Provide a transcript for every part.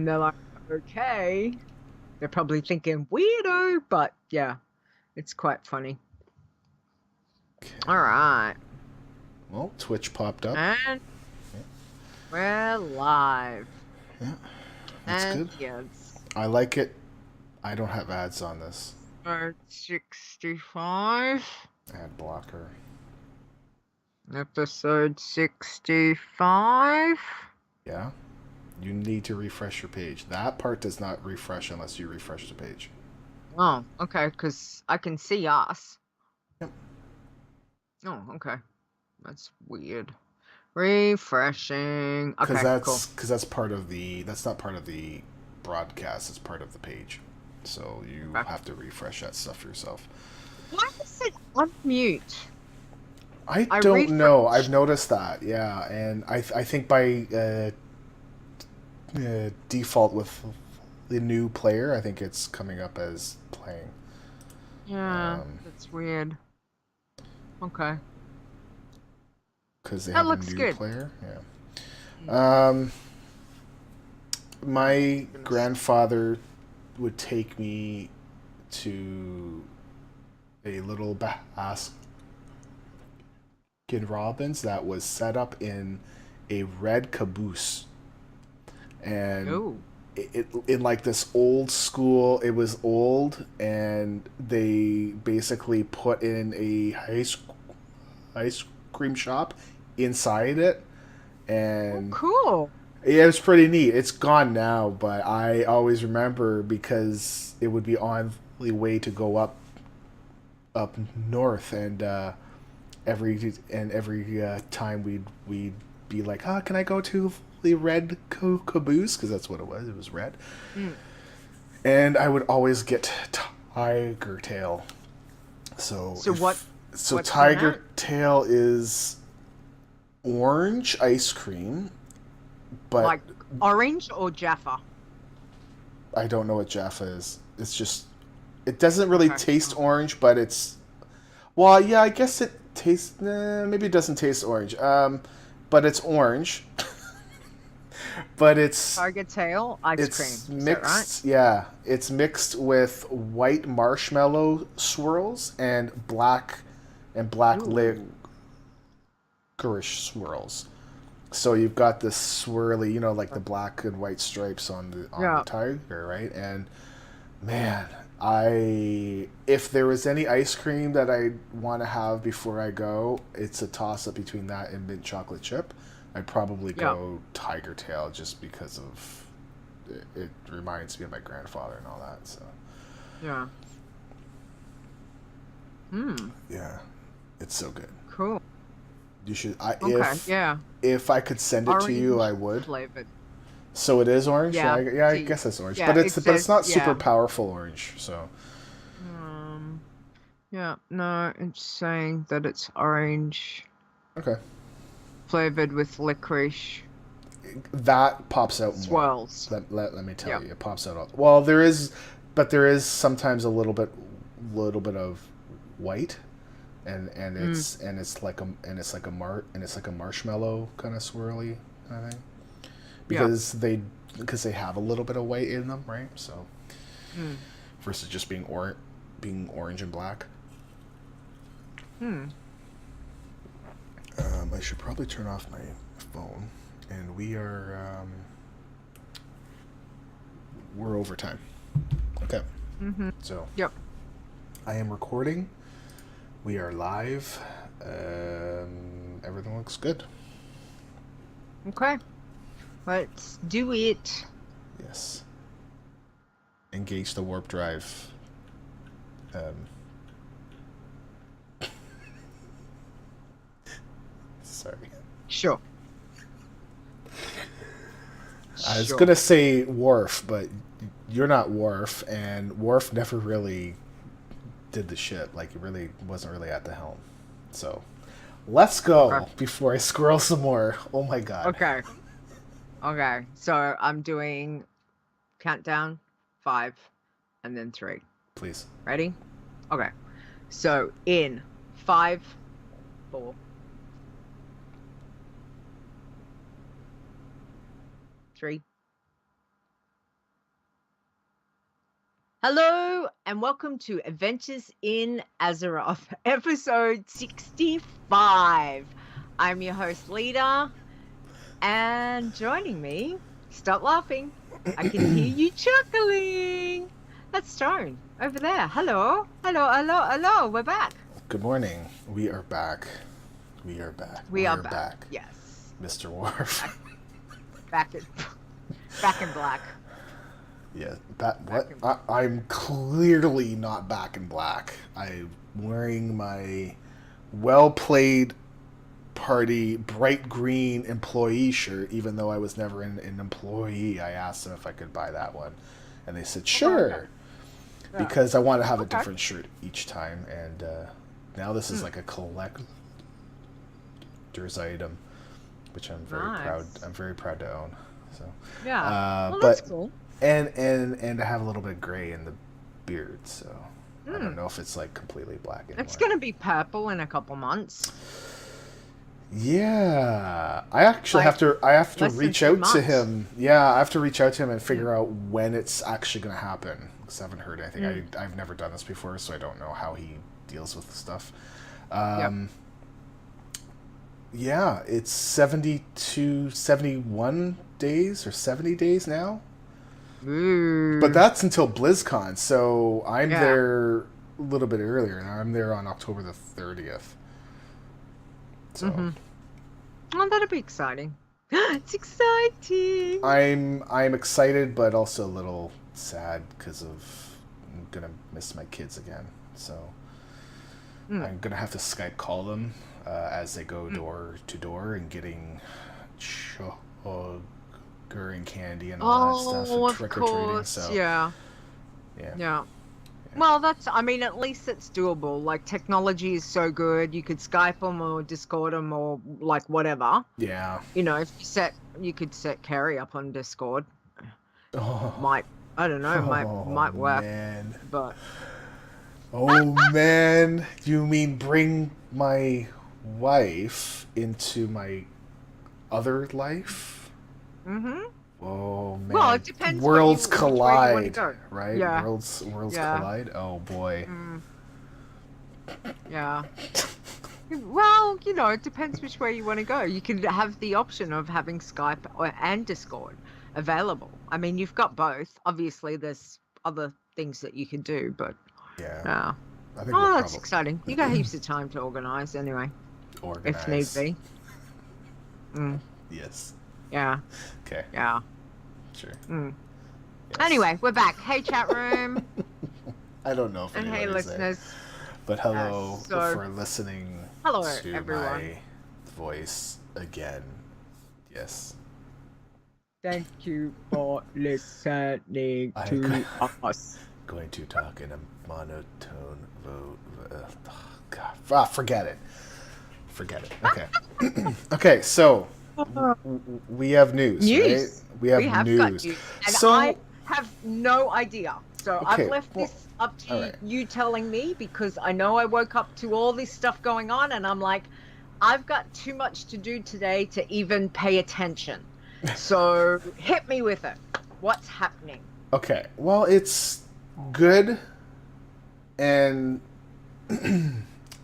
And they're like, okay. They're probably thinking weirdo, but yeah, it's quite funny. Okay. All right. Well, Twitch popped up. And we're live. Yeah, that's And good. yes, I like it. I don't have ads on this. 65. Ad blocker. Episode 65. Yeah. You need to refresh your page. That part does not refresh unless you refresh the page. Oh, okay, because I can see us. Yep. Oh, okay. That's weird. Refreshing. Okay, cool. Because that's part of the. That's not part of the broadcast. It's part of the page. So you Okay. have to refresh that stuff yourself. Why is it unmute? I I don't know. I've refreshed. noticed that. Yeah, and I think by default with the new player, I think it's coming up as playing. Yeah, that's weird. Okay. Because they That have a looks new good. player. Yeah. My grandfather would take me to a little Baskin Robbins that was set up in a red caboose, and Oh. in like this old school. It was old, and they basically put in a ice cream shop inside it, Oh, and cool. yeah, it was pretty neat. It's gone now, but I always remember because it would be on the way to go up north, and every time we'd be like, "Ah, can I go to the red caboose?" Because that's what it was. It was red, Mm. and I would always get tiger tail. So So what's in that? tiger tail is orange ice cream, but Like orange or Jaffa? I don't know what Jaffa is. It's just it doesn't really Okay. taste orange, but it's well, yeah, I guess it tastes. Maybe it doesn't taste orange. But it's orange. But Tiger tail ice cream. it's Is that right? mixed. Yeah, it's mixed with white marshmallow swirls and black Ooh. licorice swirls. So you've got this swirly, like the black and white stripes on the Yeah. tiger, right? And man, I if there was any ice cream that I want to have before I go, it's a toss up between that and mint chocolate chip. I'd probably Yeah. go Tiger Tail just because of it reminds me of my grandfather and all that. So Yeah. Hmm. yeah, it's so good. Cool. You should. Okay. Yeah. If I could send it to you, I Orange would. flavored. So it is orange. Yeah. Yeah, I See. guess it's orange, Yeah. but It it's says not super yeah. powerful orange. So Um. Yeah. No, it's saying that it's orange okay, flavored with licorice that pops out more. swirls. Let me tell Yeah. you, it pops out. Well, there is sometimes a little bit of white, and it's like a marshmallow kind of swirly kind of thing Yeah. because they have a little bit of white in them, right? So Hmm. versus just being orange and black. Hmm. I should probably turn off my phone, and we're over time. Okay, Mm-hmm. so Yep. I am recording. We are live. Everything looks good. Okay. Let's do it. Yes. Engage the warp drive. Sorry. Sure. I was Sure. gonna say Worf, but you're not Worf, and Worf never really did the shit. Like, he really wasn't really at the helm. So, let's go Okay. before I squirrel some more. Oh my god. Okay. Okay. So I'm doing countdown 5 and then 3. Please. Ready? Okay. So in 5, 4, 3, Hello and welcome to Adventures in Azeroth, episode 65. I'm your host, Leeta, and joining me, stop laughing, I can hear you chuckling. That's Stone over there. Hello, we're back. Good morning. We are back. We are back. We are back. Yes. Mr. Worf. Back in black. Yeah, I'm clearly not back in black. I'm wearing my well-played party bright green employee shirt, even though I was never an employee. I asked them if I could buy that one, and they said sure, because I want to have a different shirt each time. And now this is like a collector's item, which I'm very proud. I'm very proud to own. So yeah, that's cool. And I have a little bit of gray in the beard, so I don't know if it's like completely black anymore. It's gonna be purple in a couple months. Yeah, I actually have to reach out to him. Yeah, I have to reach out to him and figure out when it's actually gonna happen, because I haven't heard anything. I've never done this before, so I don't know how he deals with the stuff. Yeah, it's 71 days or 70 days now. But that's until BlizzCon, so I'm there a little bit earlier, and I'm there on October the 30th. So, Oh, that'll be exciting. It's exciting. I'm excited, but also a little sad because I'm gonna miss my kids again. So I'm gonna have to Skype call them as they go door to door and getting and candy and all that stuff and trick-or-treating. So yeah. Well, I mean, at least it's doable. Like, technology is so good. You could Skype them or Discord them or like whatever. Yeah. You know, if you could set Carrie up on Discord. Might work. Man. But man, you mean bring my wife into my other life? Oh man! Well, it depends. Worlds collide, collide, which way you want to go. right? Yeah. Worlds collide. Oh boy. Yeah. Well, you know, it depends which way you want to go. You can have the option of having Skype and Discord available. I mean, you've got both. Obviously, there's other things that you can do, but yeah. I think that's exciting. You got heaps of time to organize anyway. If need be. Yes. Yeah. Okay. Yeah. Sure. Yes. Anyway, we're back. Hey, chat room. I don't know if and hey, listeners. But hello for listening. Hello, to everyone. My voice again. Yes. Thank you for listening to us. Going to talk in a monotone God, forget it. Okay. Okay, so we have news. Right? We have news. Got news. And I have no idea. So I've left this up to you telling me, because I know I woke up to all this stuff going on and I'm like, I've got too much to do today to even pay attention. So hit me with it. What's happening? Okay. Well, it's good, and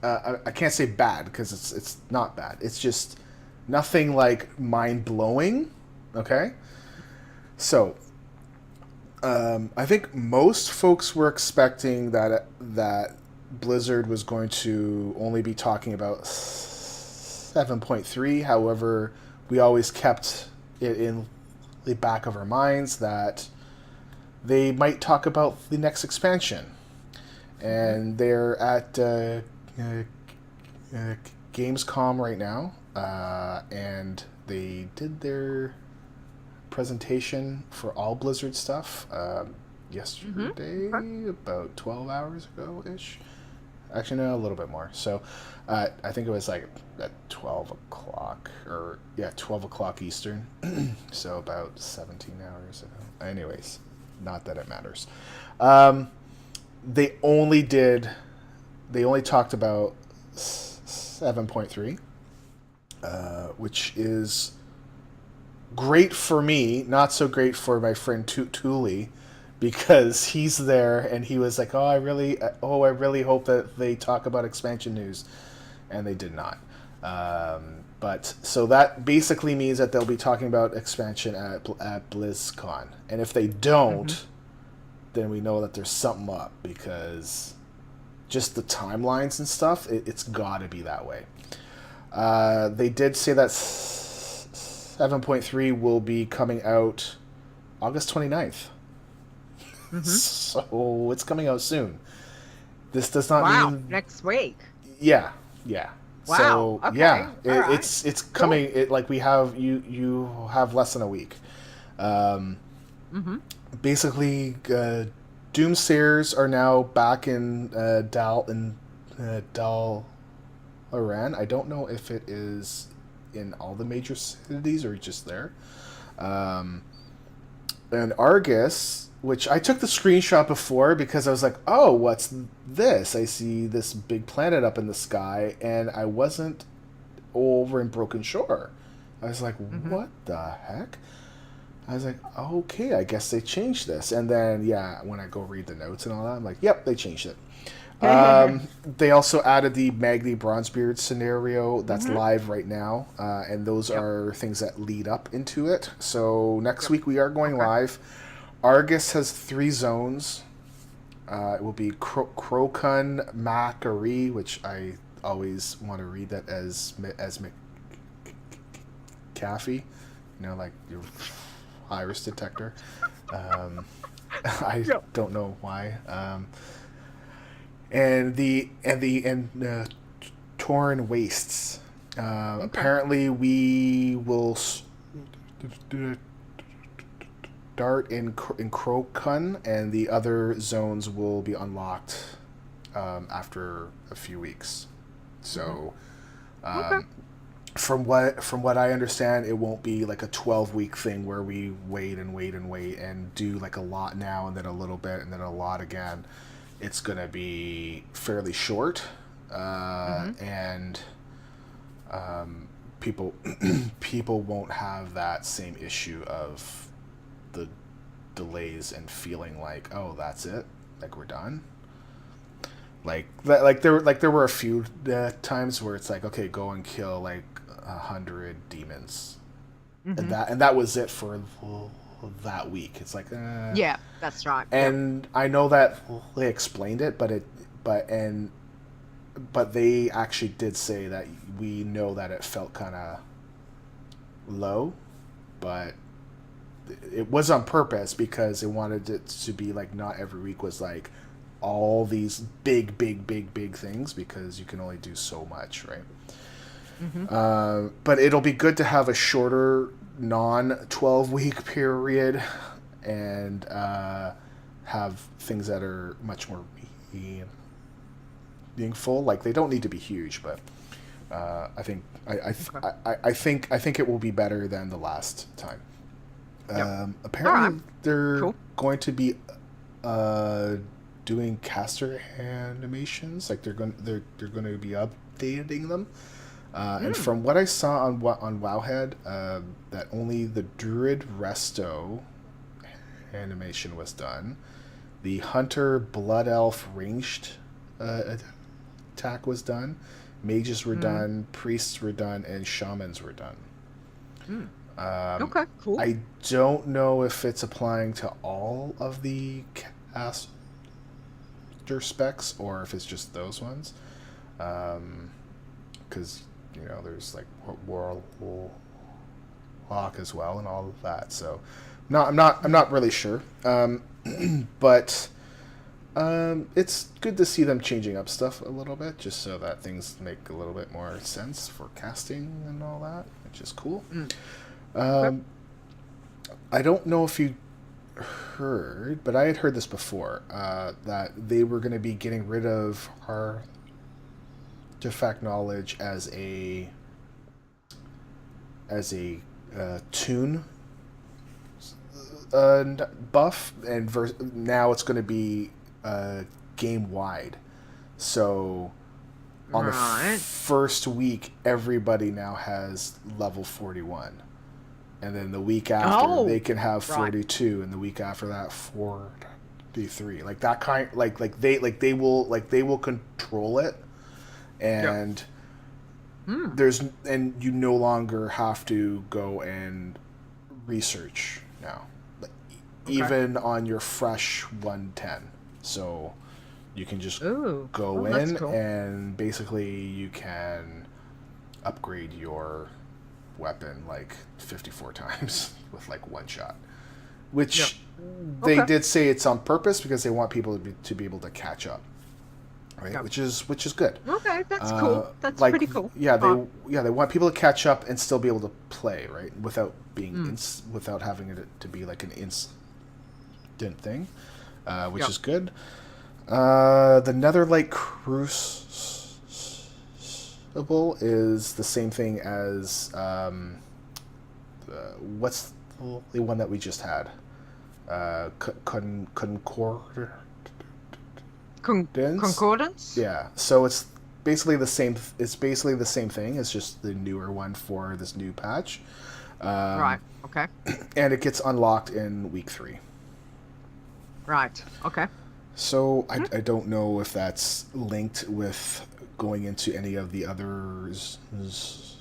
I can't say bad because it's not bad. It's just nothing like mind-blowing. Okay? So I think most folks were expecting that Blizzard was going to only be talking about 7.3. However, we always kept it in the back of our minds that they might talk about the next expansion. And they're at Gamescom right now, and they did their presentation for all Blizzard stuff yesterday, about 12 hours ago-ish. Actually, no, a little bit more. So I think it was like at 12 o'clock, 12 o'clock Eastern. So about 17 hours ago. Anyways, not that it matters. They only talked about 7.3, which is great for me, not so great for my friend Thule, because he's there, and he was like, I really hope that they talk about expansion news, and they did not. But so that basically means that they'll be talking about expansion at BlizzCon, and if they don't, then we know that there's something up, because just the timelines and stuff, it's got to be that way. They did say that 7.3 will be coming out August 29th. So it's coming out soon. This does not mean next week. Yeah. Wow. So okay. yeah, Right. it's coming. Cool. We have you have less than a week. Basically, Doomsayers are now back in Dalaran. I don't know if it is in all the major cities or just there. And Argus, which I took the screenshot before because I was like, oh, what's this? I see this big planet up in the sky, and I wasn't over in Broken Shore. I was like, what the heck? I was like, okay, I guess they changed this. And then, yeah, when I go read the notes and all that, I'm like, yep, they changed it. They also added the Magni Bronzebeard scenario that's live right now, and those are things that lead up into it. So next week we are going live. Argus has 3 zones. It will be Crokun Macquarie, which I always want to read that as McCaffey, like your iris detector. I don't know why. And Torn Wastes. Apparently, we will start in Crokun, and the other zones will be unlocked after a few weeks. So, from what I understand, it won't be like a 12-week thing where we wait and do like a lot now and then a little bit and then a lot again. It's going to be fairly short, and people won't have that same issue of the delays and feeling like, oh, that's it, like we're done. Like there were a few times where it's like, okay, go and kill like 100 demons, and that was it for that week. It's like yeah, that's right. And I know that they explained it, but they actually did say that we know that it felt kind of low, but it was on purpose because they wanted it to be like not every week was like all these big things, because you can only do so much, right? But it'll be good to have a shorter non-12-week period and have things that are much more meaningful. Like, they don't need to be huge, but I think it will be better than the last time. Apparently they're going to be doing caster animations. Like they're going to be updating them. And from what I saw on Wowhead, that only the Druid Resto animation was done. The Hunter Blood Elf ranged attack was done. Mages were done. Priests were done, and Shamans were done. Okay, cool. I don't know if it's applying to all of the caster specs or if it's just those ones. Because there's like Warlock as well and all of that. So, I'm not really sure. But it's good to see them changing up stuff a little bit, just so that things make a little bit more sense for casting and all that, which is cool. I don't know if you heard, but I had heard this before, that they were going to be getting rid of artifact knowledge as a toon buff, and now it's going to be game wide. So on the first week, everybody now has level 41. and then the week after they can have 42, and the week after that 43. Like that kind, like they will control it, and and you no longer have to go and research now, even on your fresh 110. So you can just go in, cool. And basically you can upgrade your weapon like 54 times with like one shot, which they did say it's on purpose because they want people to be able to catch up, right? Which is good. Okay, that's cool. That's like, pretty cool. Yeah, they want people to catch up and still be able to play, right, without being without having it to be like an instant thing, which is good. The Netherlight Crucible is the same thing as what's the one that we just had? Concordance? Yeah. So it's basically the same. It's basically the same thing. It's just the newer one for this new patch. Right. Okay. And it gets unlocked in week 3. Right. Okay. So I don't know if that's linked with going into any of the other zones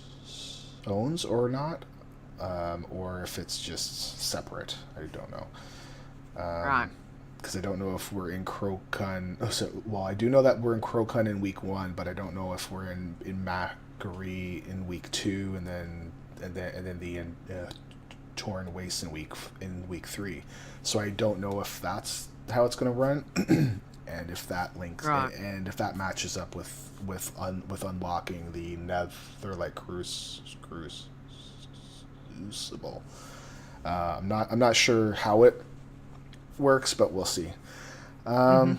or not, or if it's just separate. I don't know. Right. Because I don't know if we're in Crokun. I do know that we're in Crokun in week 1, but I don't know if we're in Macquarie in week 2, and then the Torn Waste in week 3. So I don't know if that's how it's going to run, and if that links and if that matches up with unlocking the Netherlight Crucible. I'm not sure how it works, but we'll see. So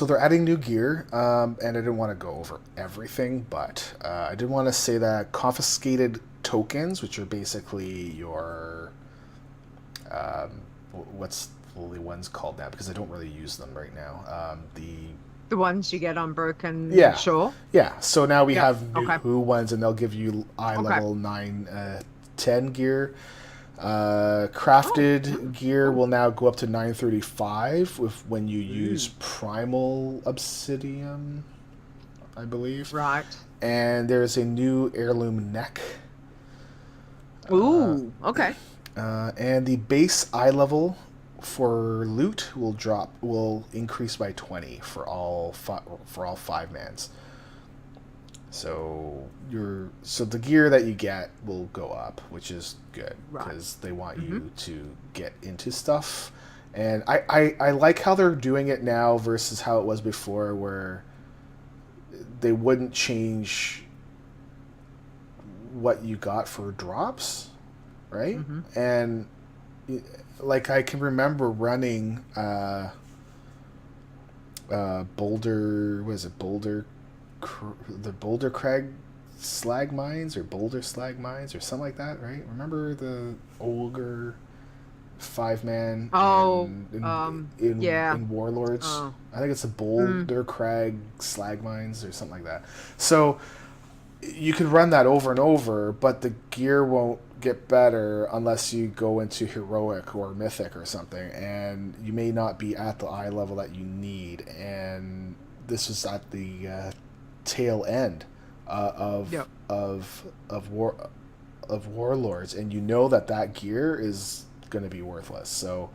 they're adding new gear, and I didn't want to go over everything, but I did want to say that confiscated tokens, which are basically your what's the ones called now, because I don't really use them right now. The ones you get on Broken Shore? Yeah, so now we have new ones, and they'll give you eye level 9, 10 gear. Crafted gear will now go up to 935 when you use Primal Obsidian, I believe. Right. And there's a new heirloom neck. Okay. And the base eye level for loot will increase by 20 for all 5-mans. So the gear that you get will go up, which is good because they want you to get into stuff. And I like how they're doing it now versus how it was before, where they wouldn't change what you got for drops, right? And like I can remember running Boulder, the Boulder Crag slag mines or Boulder slag mines or something like that, right? Remember the Ogre 5-man in Warlords? I think it's the Boulder Crag slag mines or something like that. So you could run that over and over, but the gear won't get better unless you go into heroic or mythic or something, and you may not be at the eye level that you need. And this is at the tail end of Warlords, and you know that gear is going to be worthless. So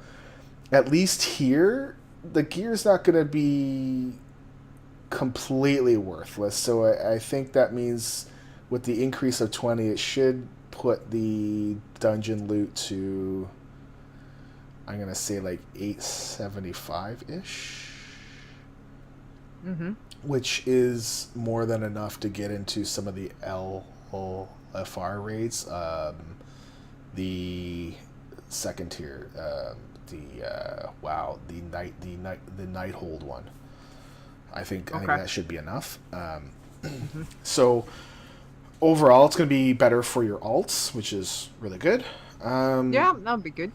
at least here the gear's not going to be completely worthless. So I think that means with the increase of 20, it should put the dungeon loot to, I'm going to say like 875-ish. Which is more than enough to get into some of the LFR raids. The second tier, the Nighthold one. I think that should be enough. So overall, it's going to be better for your alts, which is really good. That'll be good.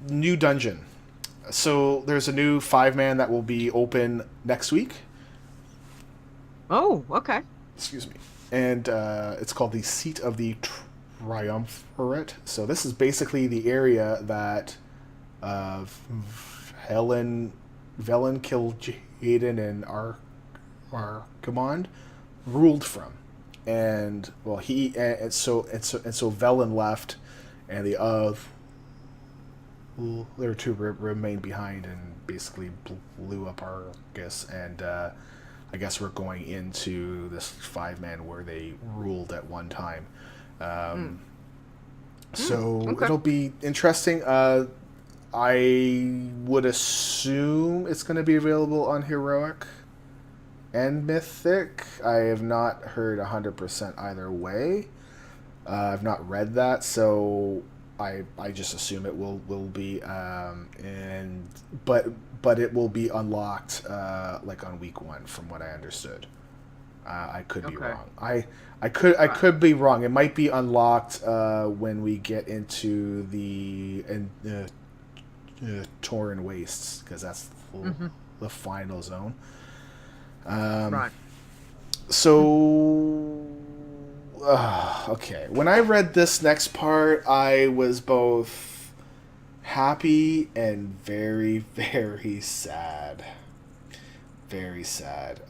New dungeon. So there's a new 5-man that will be open next week. Oh, okay. Excuse me. And it's called the Seat of the triumvirate. So this is basically the area that Helen Kil'jaeden and Archaeology ruled from. And well, so Velen left, and the other two remained behind and basically blew up Argus. And I guess we're going into this 5-man where they ruled at one time. So okay. it'll be interesting. I would assume it's going to be available on Heroic and Mythic. I have not heard 100% either way. I've not read that, so I just assume it will be but it will be unlocked like on week 1 from what I understood. I could be wrong. I could be wrong. It might be unlocked when we get into the Tauren Wastes, because that's the final zone. Right. So, okay. When I read this next part, I was both happy and very, very sad. Very sad.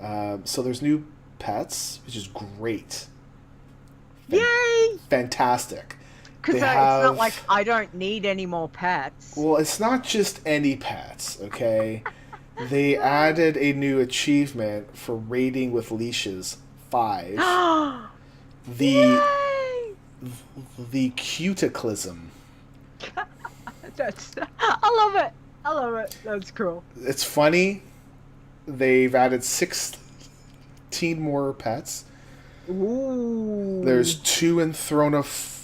So there's new pets, which is great. Yay! Fantastic. Because it's not like I don't need any more pets. Well, it's not just any pets, okay? They added a new achievement for raiding with leashes 5. The Cuticlism. I love it. That's cool. It's funny. They've added 16 more pets. Ooh. There's 2 in Throne of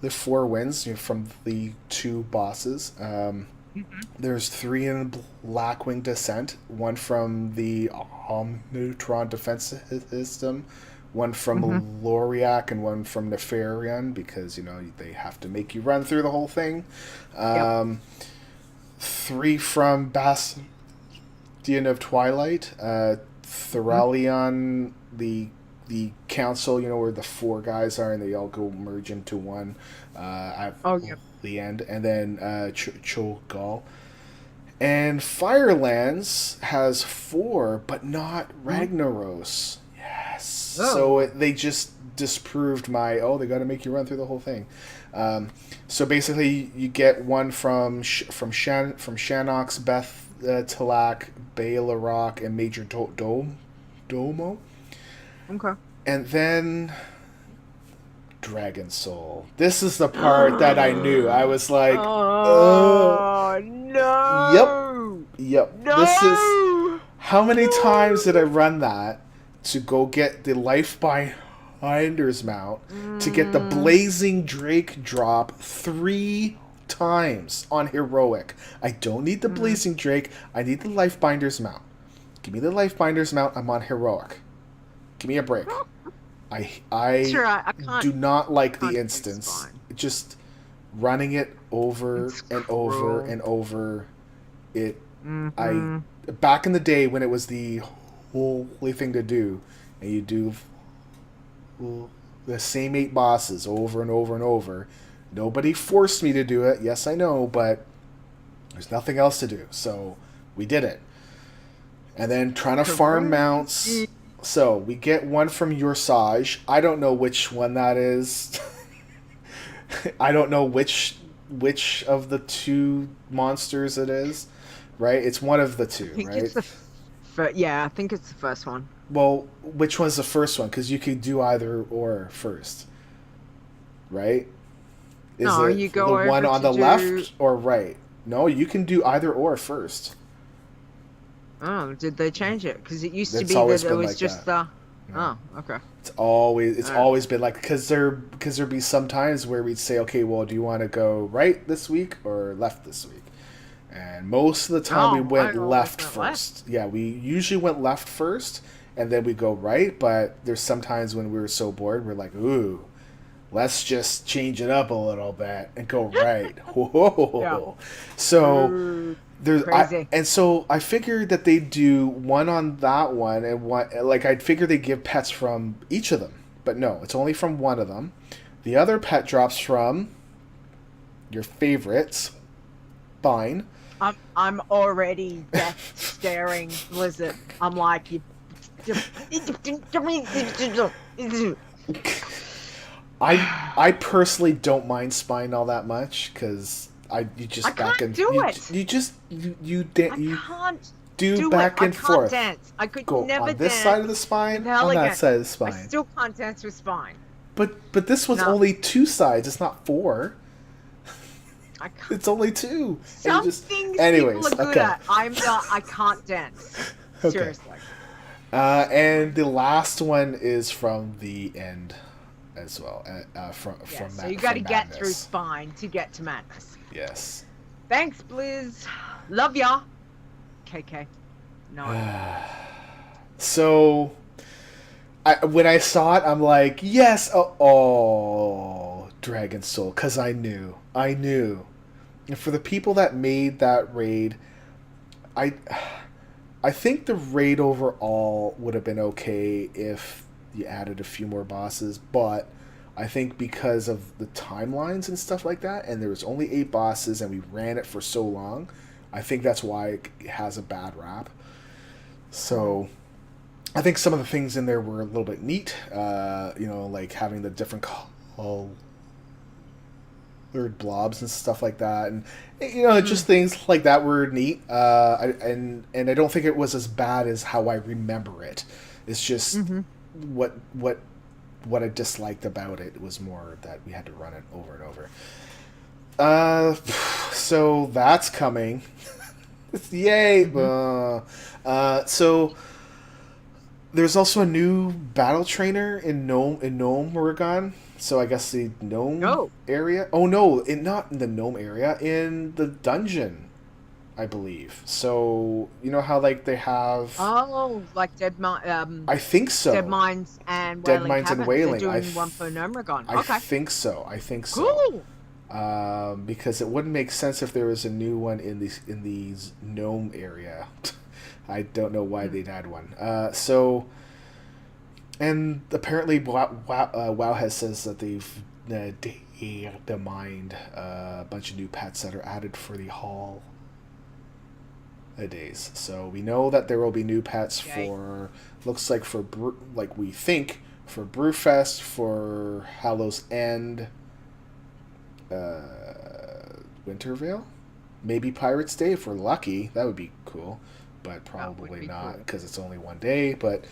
the 4 Winds from the 2 bosses. There's 3 in Blackwing Descent. 1 from the Neutron Defense System. 1 from Loriak and 1 from Nefarian, because they have to make you run through the whole thing. 3 from Bastion of Twilight. Theralion, the council, where the 4 guys are, and they all go merge into one at the end. And then Cho'Gall. And Firelands has 4, but not Ragnaros. Yes. Oh. So they just disproved my, they got to make you run through the whole thing. So basically, you get 1 from Shanox, Beth Talak, Baelarock, and Major Domo. Okay. And then Dragon Soul. This is the part that I knew. I was like, oh, no. Yep. No. This is... How many times did I run that to go get the Lifebinder's mount, to get the Blazing Drake drop 3 times on Heroic? I don't need the Blazing Drake. I need the Lifebinder's mount. Give me the Lifebinder's mount. I'm on Heroic. Give me a break. I do not like the instance. Just running it over and over and over. Back in the day when it was the only thing to do, and you do the same 8 bosses over and over and over. Nobody forced me to do it. Yes, I know, but there's nothing else to do, so we did it. And then trying to farm mounts. So, we get 1 from Yorsage. I don't know which one that is. I don't know which of the 2 monsters it is, right? It's one of the 2, right? I think it's the first one. Well, which one's the first one? Because you could do either or first, right? Is it you go the one on the left or right? No, you can do either or first. Oh, did they change it? Because it used to be that it was just the... Oh, okay. It's always been like, because there'd be some times where we'd say, okay, well, do you want to go right this week or left this week? And most of the time we went left first. Yeah, we usually went left first, and then we go right. But there's sometimes when we were so bored, we're like, ooh, let's just change it up a little bit and go right. Whoa. Yeah. So... so I figured that they'd do 1 on that one, and 1, like I'd figure they'd give pets from each of them, but no, it's only from one of them. The other pet drops from your favorites, Spine. I'm already death staring Blizzard. I'm like you. I personally don't mind Spine all that much because you just I back can't and do you, it. you just you can't do back it. and I forth. can't dance. I could Go never on this dance side of the spine, with on that Elegant. side of the spine. I still can't dance with Spine. But this was only 2 sides. It's not 4. I can't. It's only 2. Some things people are good at. I'm not. I can't dance. Okay. Seriously. And the last one is from the end as well. From so you got to get through Spine to get to Madness. Yes. Thanks, Blizz. Love ya. KK. No. So, when I saw it, I'm like, yes. Oh, Dragon Soul, because I knew. And for the people that made that raid, I think the raid overall would have been okay if you added a few more bosses, but I think because of the timelines and stuff like that, and there was only 8 bosses and we ran it for so long, I think that's why it has a bad rap. So I think some of the things in there were a little bit neat, like having the different colored blobs and stuff like that, and just things like that were neat. And I don't think it was as bad as how I remember it. It's just what I disliked about it was more that we had to run it over and over. So that's coming. Yay! So there's also a new battle trainer in Nome, Oregon. So I guess the Nome area. Oh no, not in the Nome area, in the dungeon, I believe. So you know how like they have like Dead Mines. I think so. Dead Mines and Dead Wailing Mines and Cabin. Wailing. They're doing one for Oregon. I Okay. think so. Cool. Because it wouldn't make sense if there was a new one in these Nome area. I don't know why they'd add one. And apparently Wowhead says that they've mined a bunch of new pets that are added for the hall days. So we know that there will be new pets for, looks like for we think for Brewfest, for Hallows End, Wintervale, maybe Pirates Day if we're lucky. That would be cool, but probably not because it's only one day. But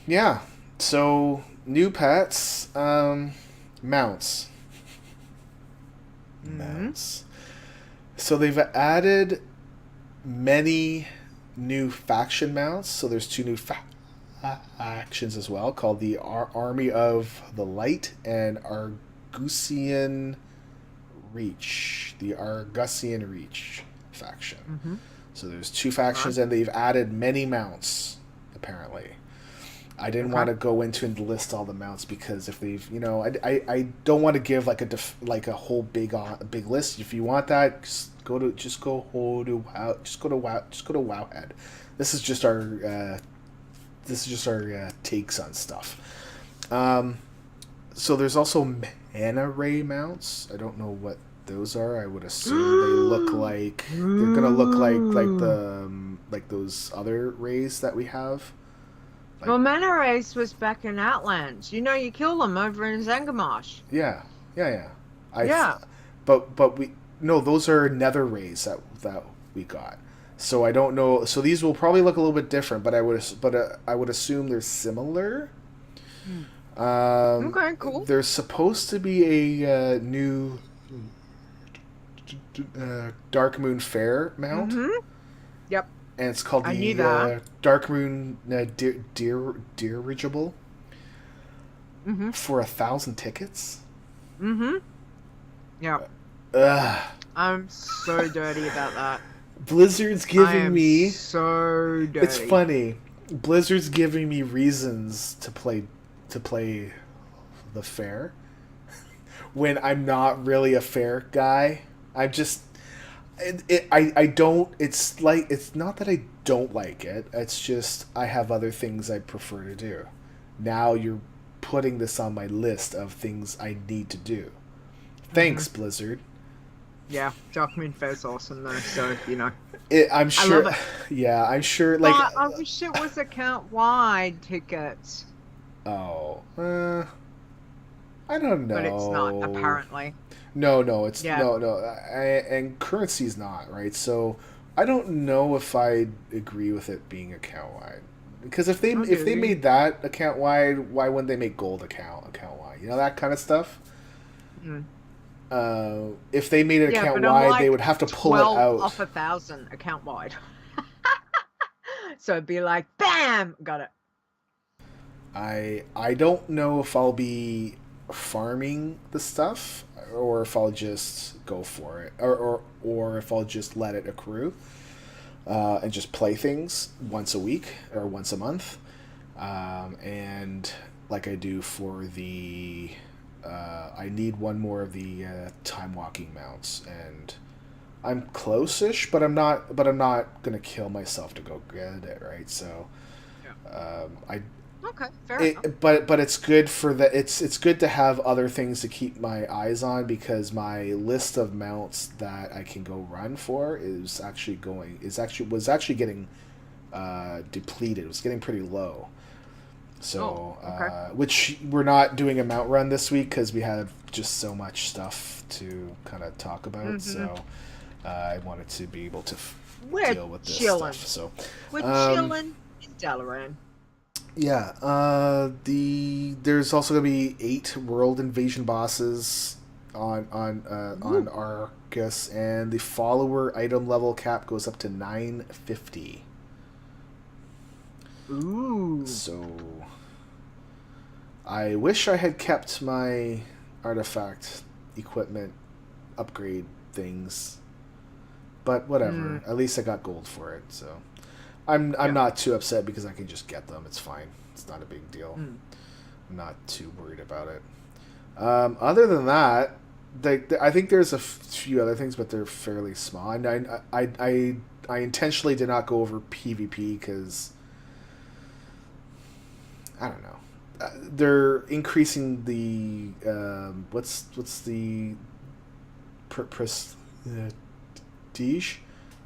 yeah. So new pets, mounts. So they've added many new faction mounts. So there's 2 new factions as well, called the Army of the Light and Argusian Reach. The Argusian Reach faction. So there's 2 factions, and they've added many mounts, apparently. I didn't want to go into and list all the mounts because if they've, I don't want to give like a whole big list. If you want that, just go to Wowhead. This is just our takes on stuff. So there's also mana ray mounts. I don't know what those are. I would assume they look like they're gonna look like those other rays that we have. Well, Mana Race was back in Outlands. You kill them over in Zangarmarsh. Yeah. Yeah. But those are nether rays that we got. So I don't know. So these will probably look a little bit different, but I would assume they're similar. Okay, cool. There's supposed to be a new Darkmoon Faire mount. Yep. And it's called the Darkmoon Dirigible for 1,000 tickets. Yeah. I'm so dirty about that. Blizzard's giving me so dirty. It's funny. Blizzard's giving me reasons to play the fair when I'm not really a fair guy. I'm just I don't. It's not that I don't like it. It's just I have other things I prefer to do. Now you're putting this on my list of things I need to do. Thanks, Blizzard. Yeah, Darkmoon Faire's awesome though, so I'm sure. I love it. Yeah, I'm sure. Like, But I wish it was account-wide tickets. Oh, I don't know. But it's not, apparently. No, it's Yeah. no. And currency's not, right? So I don't know if I agree with it being account wide. Because if they made that account wide, why wouldn't they make gold account wide? That kind of stuff. Mm. If they made it account wide, they would have to pull it out. Off 1,000 account wide. So it'd be like, bam, got it. I don't know if I'll be farming the stuff or if I'll just go for it or if I'll just let it accrue and just play things once a week or once a month, and like I do for the I need one more of the time walking mounts, and I'm close-ish, but I'm not gonna kill myself to go get it, right? So Okay, fair enough. But it's good for it's good to have other things to keep my eyes on, because my list of mounts that I can go run for was actually getting depleted. It was getting pretty low. So which we're not doing a mount run this week because we have just so much stuff to kind of talk about. Mm-hmm. So I wanted to be able to deal with this stuff. So we're chilling in Dalaran. Yeah, there's also gonna be 8 world invasion bosses on Arcus, and the follower item level cap goes up to 950. Ooh. So I wish I had kept my artifact equipment upgrade things, but whatever. At least I got gold for it, so. I'm not too upset because I can just get them. It's fine. It's not a big deal. I'm not too worried about it. Other than that, I think there's a few other things, but they're fairly small. And I intentionally did not go over PvP because I don't know. They're increasing the what's the prestige.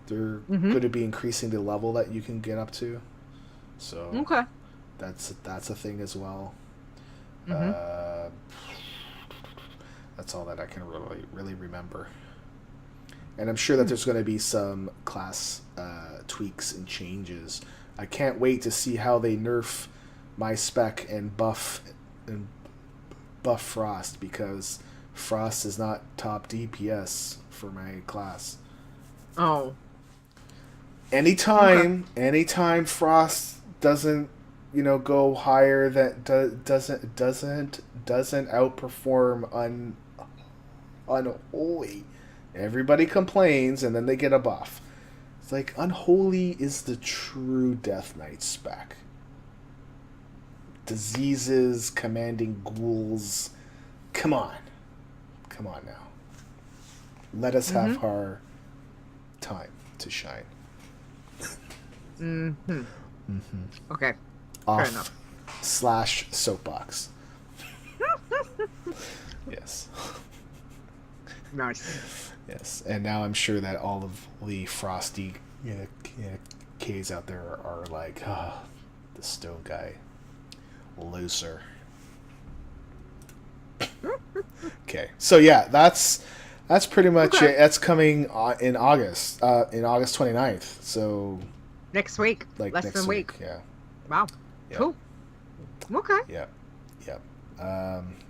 They're going to be increasing the level that you can get up to, so that's a thing as well. That's all that I can really remember, and I'm sure that there's going to be some class tweaks and changes. I can't wait to see how they nerf my spec and buff Frost, because Frost is not top DPS for my class. Oh. Anytime Frost doesn't, go higher, that doesn't outperform Unholy, everybody complains, and then they get a buff. It's like Unholy is the true Death Knight spec. Diseases, commanding ghouls. Come on now. Let us have our time to shine. Okay. Off Fair enough. / soapbox. Yes. Nice. Yes, and now I'm sure that all of the frosty Ks out there are like, the stone guy, loser. Okay, so yeah, that's pretty much it. That's coming in August 29th. So next week, less than a week. Yeah. Wow. Yep. Cool. Okay. Yep.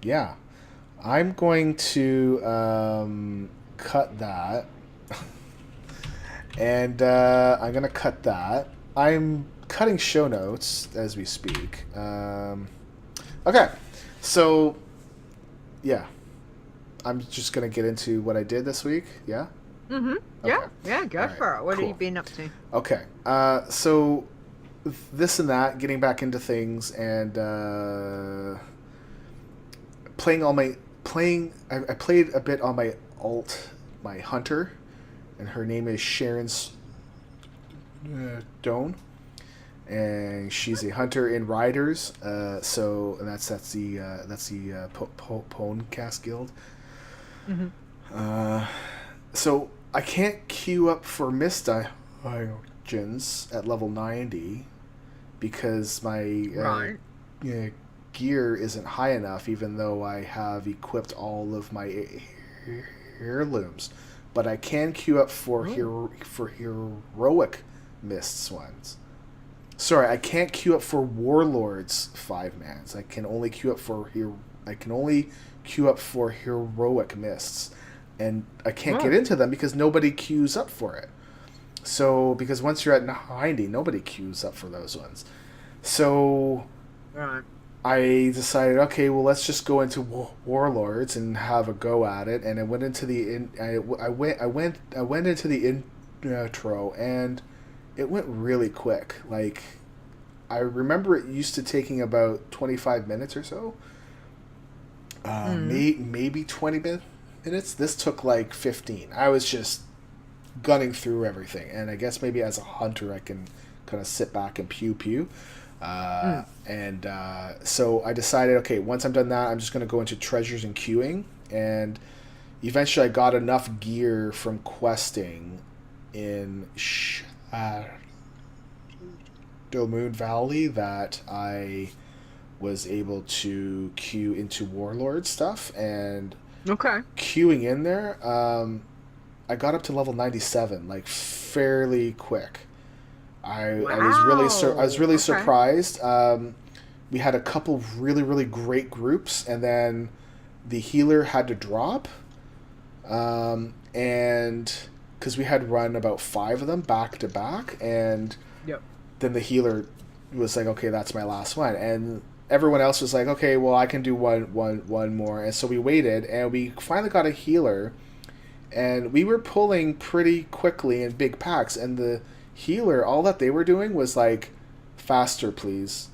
Yeah. I'm going to cut that, and I'm gonna cut that. I'm cutting show notes as we speak. Okay, so yeah, I'm just gonna get into what I did this week. Yeah. Yeah. Okay. Yeah. Go for it. What cool. have you been up to? Okay. So this and that, getting back into things, and I played a bit on my my hunter, and her name is Sharonstone, and she's a hunter in Riders. So and that's the Pwnecast Guild. Mm-hmm. So I can't queue up for Mist Dungeons at level 90 because my gear isn't high enough, even though I have equipped all of my heirlooms. But I can queue up for heroic Mists ones. Sorry, I can't queue up for Warlords 5-mans. I can only queue up for heroic Mists, and I can't get into them because nobody queues up for it. So because once you're at 90, nobody queues up for those ones. So I decided, okay, well, let's just go into Warlords and have a go at it. And I went into I went into the intro, and it went really quick. Like, I remember it used to taking about 25 minutes or so. Maybe 20 minutes. This took like 15. I was just gunning through everything, and I guess maybe as a hunter I can kind of sit back and pew. And so I decided, okay, once I'm done that, I'm just going to go into treasures and queuing, and eventually I got enough gear from questing in Darkmoon Valley that I was able to queue into Warlord stuff, and queuing in there, I got up to level 97 like fairly quick. I was really surprised. We had a couple of really great groups, and then the healer had to drop, and because we had run about 5 of them back to back, and then the healer was like, okay, that's my last one, and everyone else was like, okay, well, I can do one more, and so we waited, and we finally got a healer, and we were pulling pretty quickly in big packs, and the healer, all that they were doing was like, faster please,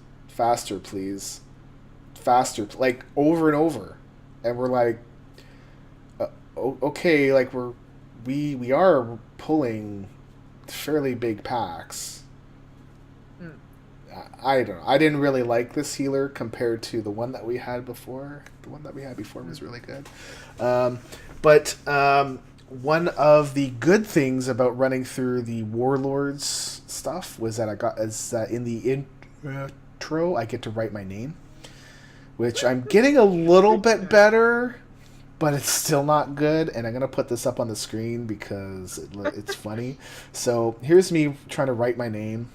like over and over, and we're like, okay, like we are pulling fairly big packs. I don't know. I didn't really like this healer compared to the one that we had before. The one that we had before was really good. But one of the good things about running through the Warlords stuff was that in the intro I get to write my name, which I'm getting a little bit better, but it's still not good. And I'm gonna put this up on the screen because it's funny. So here's me trying to write my name.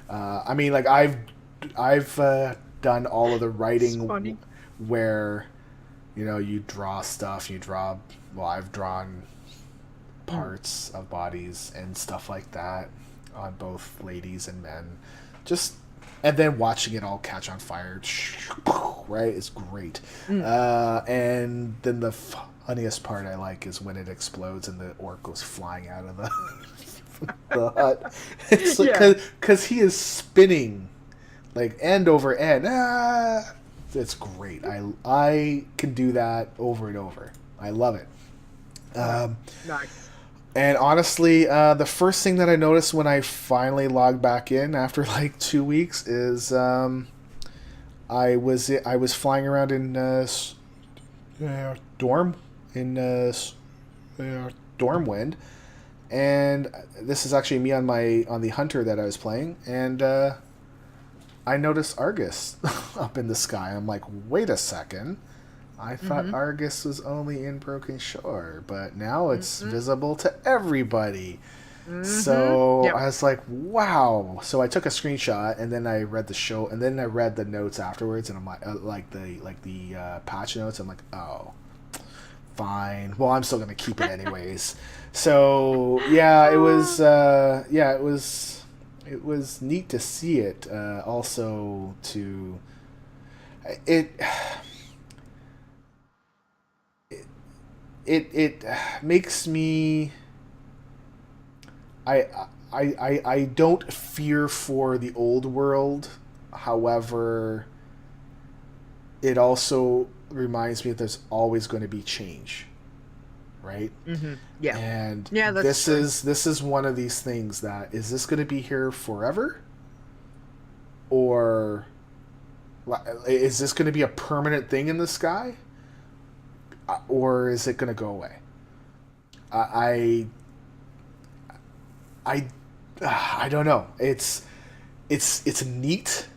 I mean, like I've done all of the writing where, you know, you draw stuff. I've drawn parts of bodies and stuff like that on both ladies and men. And then watching it all catch on fire, right, is great. And then the funniest part I like is when it explodes and the orc goes flying out of the hut. It's because he is spinning like end over end. It's great. I can do that over and over. I love it. Nice. And honestly, the first thing that I noticed when I finally logged back in after like 2 weeks is I was flying around in Stormwind, and this is actually me on the hunter that I was playing, and I noticed Argus up in the sky. I'm like, wait a second. I thought Argus was only in Broken Shore, but now it's visible to everybody. So I was like, wow. So I took a screenshot, and then I read the show, and then I read the notes afterwards, and I'm like, the patch notes. I'm like, oh, fine. Well, I'm still gonna keep it anyways. So yeah, it was neat to see it. Also, it makes me. I don't fear for the old world. However, it also reminds me that there's always going to be change, right? Yeah. And this is one of these things that, is this going to be here forever? or is this going to be a permanent thing in the sky, or is it going to go away? I I don't know. It's neat.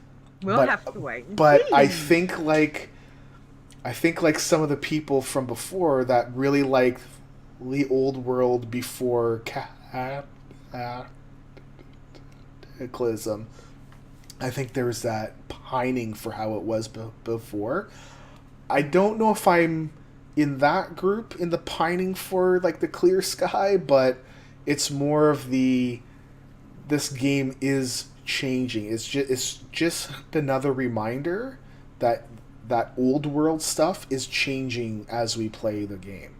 We'll have to wait and but see. I think like some of the people from before that really liked the old world before cataclysm. I think there was that pining for how it was before. I don't know if I'm in that group, in the pining for like the clear sky, but it's more of this game is changing. It's just another reminder that old world stuff is changing as we play the game,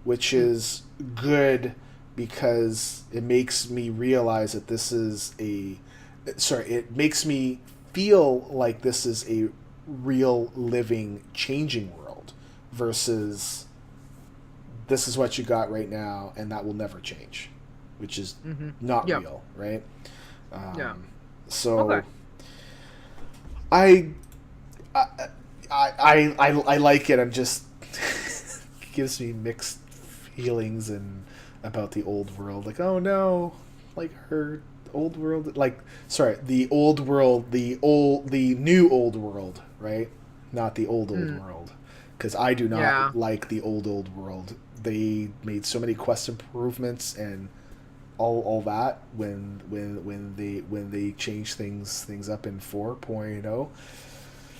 which is good because it makes me realize that it makes me feel like this is a real living changing world versus this is what you got right now and that will never change, which is not real, right? So okay. I like it. I'm just gives me mixed feelings and about the old world. Like, oh no, like her old world. Like, sorry, the old world, the new old world, right? Not the old world, because I do not like the old world. They made so many quest improvements and all that when they changed things up in 4.0.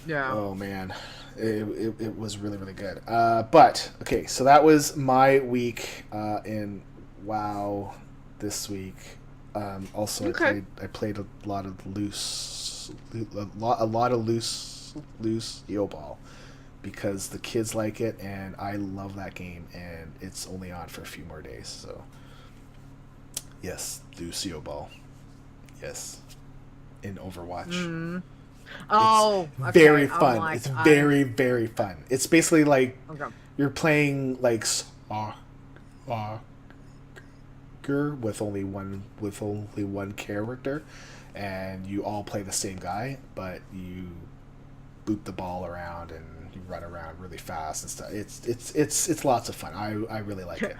Yeah. Oh man, it was really really good. But okay, so that was my week in WoW this week. Also, okay. I played a lot of Lucioball because the kids like it and I love that game and it's only on for a few more days. So yes, Lucioball. Yes, in Overwatch. Oh, it's okay. very fun. Like, it's very, very fun. It's basically like you're playing like soccer with only one character, and you all play the same guy, but you boot the ball around and you run around really fast and stuff. It's lots of fun. I really like it.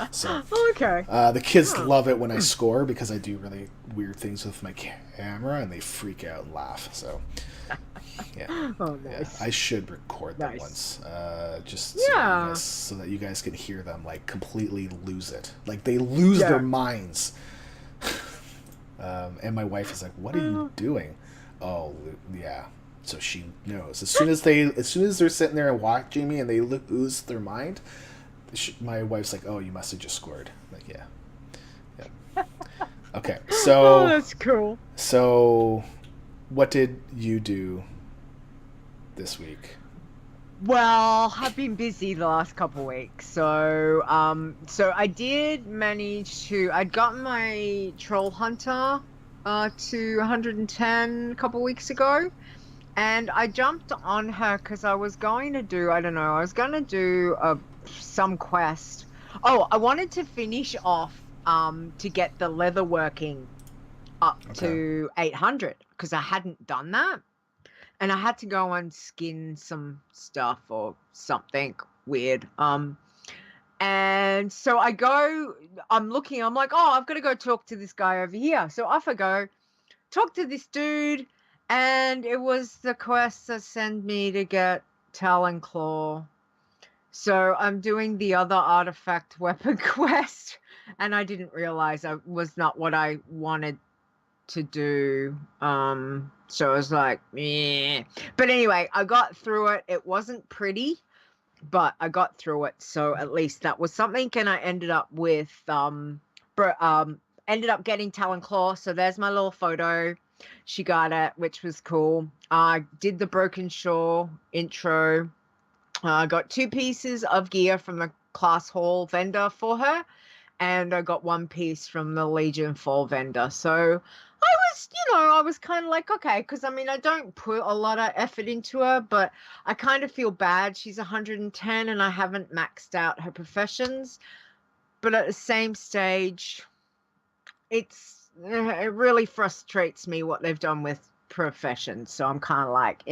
So okay. The kids love it when I score because I do really weird things with my camera and they freak out and laugh. So yeah. Oh, nice. Yeah, I should record them once, just so that you guys can hear them like completely lose it, like they lose their minds. And my wife is like, "What are you doing?" Oh, yeah. So she knows as soon as they're sitting there and watching me and they lose their mind. My wife's like, "Oh, you must have just scored." I'm like, yeah. Okay, so that's cool. So, what did you do this week? Well, I've been busy the last couple of weeks, so I did manage to. I'd gotten my Troll Hunter to 110 a couple of weeks ago, and I jumped on her because I was going to do. I don't know. I was going to do some quest. Oh, I wanted to finish off to get the leatherworking up to 800 because I hadn't done that. And I had to go and skin some stuff or something weird. And so I'm looking, I'm like, oh, I've got to go talk to this guy over here. So off I go, talk to this dude. And it was the quest that sent me to get Talonclaw. So I'm doing the other artifact weapon quest. And I didn't realize I was not what I wanted to do. So I was like, meh. But anyway, I got through it. It wasn't pretty, but I got through it. So at least that was something. And I ended up with ended up getting Talonclaw. So there's my little photo. She got it, which was cool. I did the Broken Shore intro. I got 2 pieces of gear from the Class Hall vendor for her. And I got 1 piece from the Legion Fall vendor. So I was kind of like, okay, because I mean, I don't put a lot of effort into her, but I kind of feel bad. She's 110 and I haven't maxed out her professions. But at the same stage, it really frustrates me what they've done with profession, so I'm kind of like,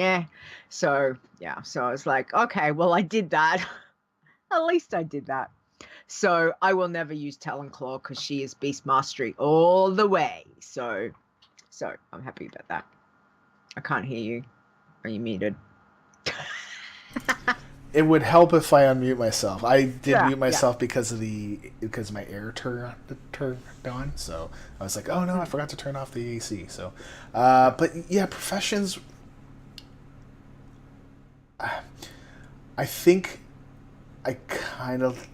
so yeah, so I was like, okay, well, I did that. At least I did that. So I will never use Talonclaw because she is beast mastery all the way. So I'm happy about that. I can't hear you. Are you muted? It would help if I unmute myself. I did mute Yeah. myself because my air turned on. So I was like, oh no, I forgot to turn off the AC. So, but yeah, professions. I think I kind of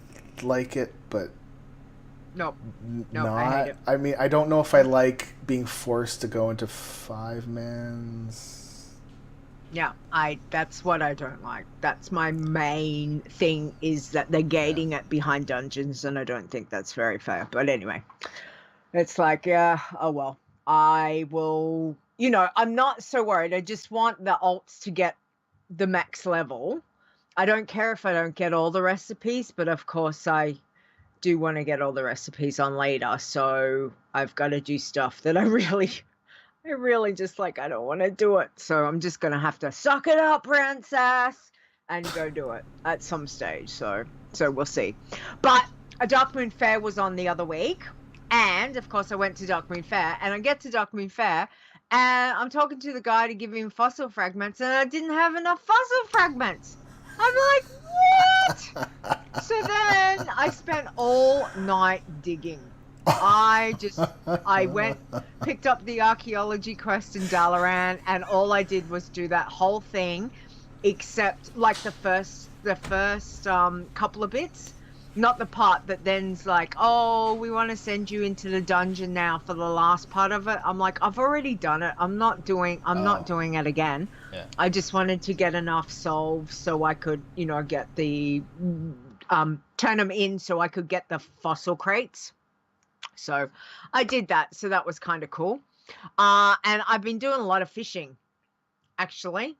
like it, but Nope. not. I hate it. I mean, I don't know if I like being forced to go into 5-mans. Yeah, that's what I don't like. That's my main thing, is that they're gating it behind dungeons, and I don't think that's very fair. But anyway, it's like, yeah, oh well. I will, I'm not so worried. I just want the alts to get the max level. I don't care if I don't get all the recipes, but of course I do want to get all the recipes on later. So I've got to do stuff that I really just like, I don't want to do it. So I'm just going to have to suck it up, princess, and go do it at some stage. So we'll see. But a Darkmoon Faire was on the other week. And of course I went to Darkmoon Faire, and I get to Darkmoon Faire and I'm talking to the guy to give him fossil fragments, and I didn't have enough fossil fragments. I'm like, what? So then I spent all night digging. I went, picked up the archaeology quest in Dalaran, and all I did was do that whole thing, except like the first couple of bits, not the part that then's like, oh, we want to send you into the dungeon now for the last part of it. I'm like, I've already done it. I'm not doing it again. Yeah. I just wanted to get enough solves so I could, get the turn them in so I could get the fossil crates. So I did that. So that was kind of cool. And I've been doing a lot of fishing, actually.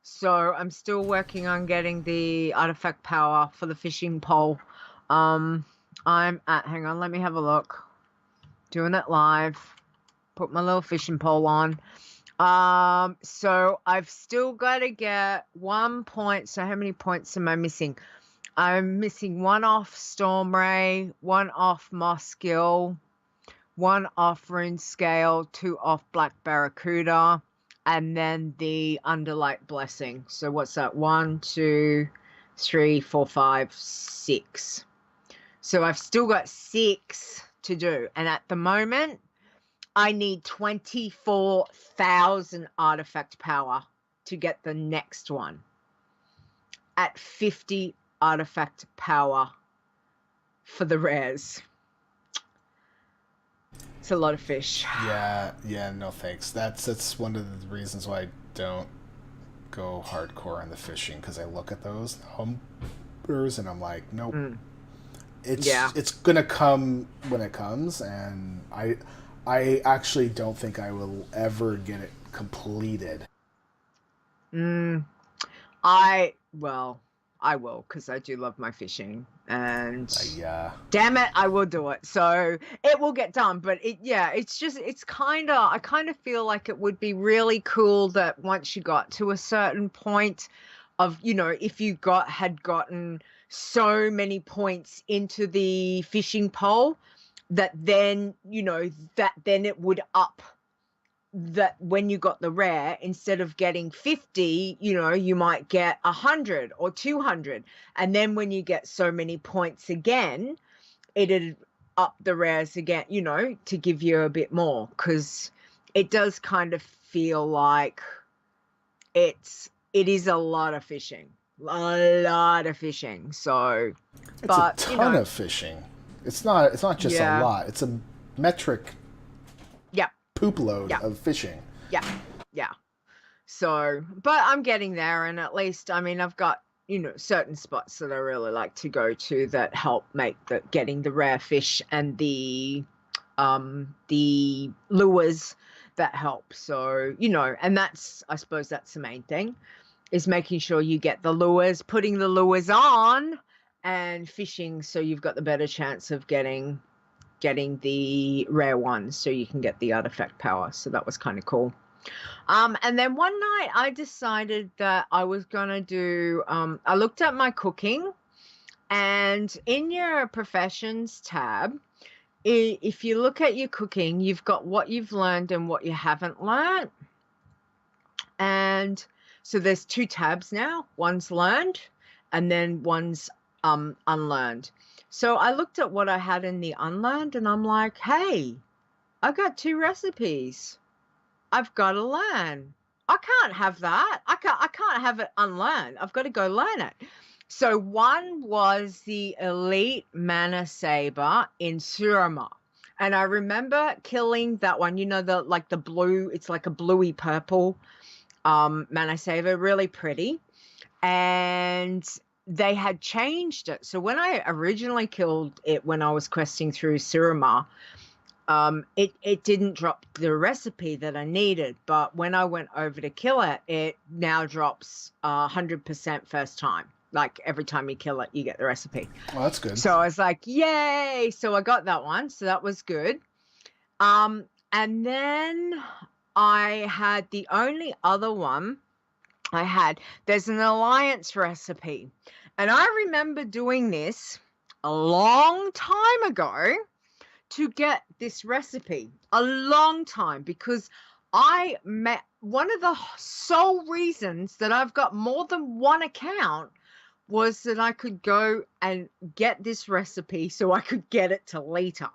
So I'm still working on getting the artifact power for the fishing pole. Hang on, let me have a look. Doing it live. Put my little fishing pole on. So I've still got to get 1 point. So how many points am I missing? I'm missing 1 off Stormray, 1 off Moskill, 1 off Rune Scale, 2 off Black Barracuda, and then the Underlight Blessing. So what's that? 1, 2, 3, 4, 5, 6. So I've still got 6 to do. And at the moment, I need 24,000 artifact power to get the next one. At 50 artifact power for the rares. It's a lot of fish. Yeah, no thanks. That's one of the reasons why I don't go hardcore on the fishing, because I look at those numbers and I'm like, nope. It's gonna come when it comes, and I actually don't think I will ever get it completed. I will, because I do love my fishing, and damn it, I will do it. So it will get done, but I kind of feel like it would be really cool that once you got to a certain point of, if you had gotten so many points into the fishing pole, that then, then it would up, that when you got the rare, instead of getting 50, you might get 100 or 200. And then when you get so many points again, it'd up the rares again, to give you a bit more. Because it does kind of feel like it is a lot of fishing. A lot of fishing. So it's a ton of fishing. It's not just a lot. It's a metric poop load of fishing. Yeah. So, but I'm getting there, and at least, I've got, certain spots that I really like to go to that help make getting the rare fish and the lures that help. So, and I suppose that's the main thing, is making sure you get the lures, putting the lures on, and fishing, so you've got the better chance of getting the rare ones, so you can get the artifact power. So that was kind of cool. And then one night I decided that I was going to do, I looked at my cooking, and in your professions tab, if you look at your cooking, you've got what you've learned and what you haven't learned. And so there's 2 tabs now. One's learned and then one's unlearned. So I looked at what I had in the unlearned, and I'm like, hey, I got 2 recipes. I've got to learn. I can't have that. I can't have it unlearned. I've got to go learn it. So one was the Elite Mana Saber in Surama. And I remember killing that one, the blue, it's like a bluey purple Mana Saber, really pretty. And they had changed it. So when I originally killed it, when I was questing through Surama, it didn't drop the recipe that I needed, but when I went over to kill it, it now drops 100% first time. Like every time you kill it, you get the recipe. Well, that's good. So I was like, yay! So I got that one. So that was good. And then I had the only other one I had. There's an alliance recipe, and I remember doing this a long time ago to get this recipe, a long time, because I met one of the sole reasons that I've got more than one account was that I could go and get this recipe so I could get it to Leeta.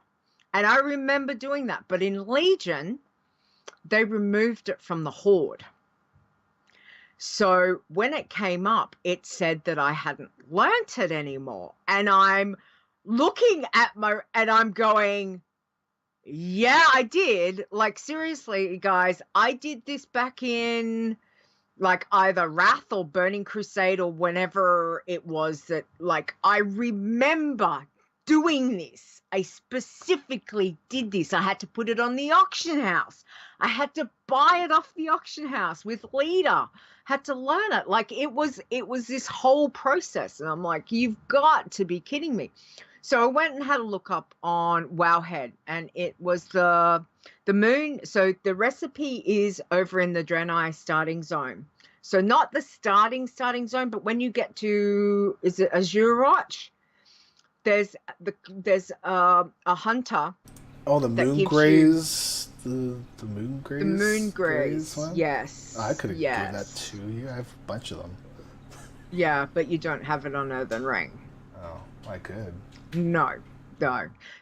And I remember doing that. But in Legion, they removed it from the Horde. So when it came up, it said that I hadn't learnt it anymore. And I'm looking at and I'm going, yeah, I did. Like, seriously, guys, I did this back in like either Wrath or Burning Crusade or whenever it was that, like, I remember doing this. I specifically did this. I had to put it on the auction house. I had to buy it off the auction house with Leeta. Had to learn it. Like, it was this whole process. And I'm like, you've got to be kidding me. So I went and had a look up on Wowhead, and it was the moon. So the recipe is over in the Draenei starting zone. So not the starting zone, but when you get to, is it Overwatch? There's a hunter. Oh, the moon grays. The moon grays. The moon grays. Yes. I could have given that to you. I have a bunch of them. Yeah, but you don't have it on Earthen Ring. Oh, I could. No.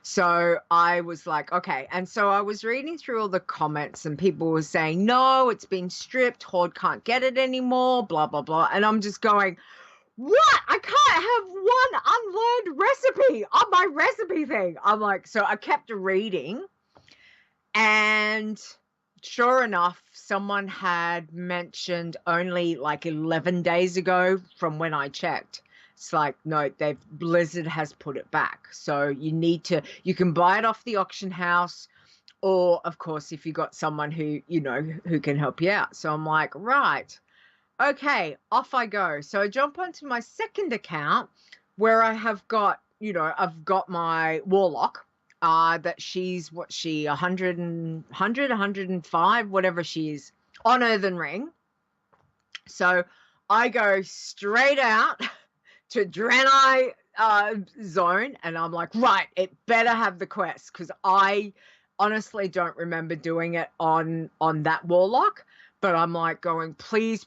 So I was like, okay. And so I was reading through all the comments, and people were saying, no, it's been stripped. Horde can't get it anymore, blah, blah, blah. And I'm just going, what? I can't have one unlearned recipe on my recipe thing. I'm like, so I kept reading, and sure enough, someone had mentioned only like 11 days ago from when I checked. It's like, no, Blizzard has put it back. So you can buy it off the auction house, or of course, if you got someone who can help you out. So I'm like, right, okay, off I go. So I jump onto my second account where I have got, I've got my Warlock, that she's 105, whatever she is, on Earthen Ring. So I go straight out to Draenei zone, and I'm like, right, it better have the quest, because I honestly don't remember doing it on that Warlock, but I'm like going, please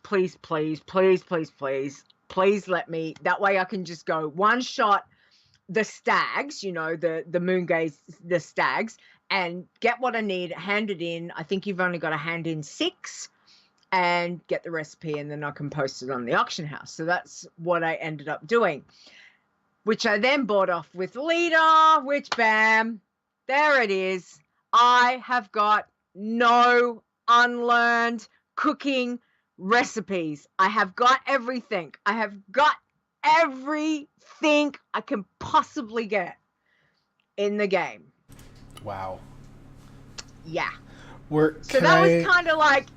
let me, that way I can just go one shot the stags, the moon gaze, the stags, and get what I need, hand it in. I think you've only got to hand in 6 and get the recipe, and then I can post it on the auction house. So that's what I ended up doing, which I then bought off with Leeta, which, bam, there it is. I have got no unlearned cooking recipes. I have got everything. I have got everything I can possibly get in the game. Wow. Yeah. So that was kind of like,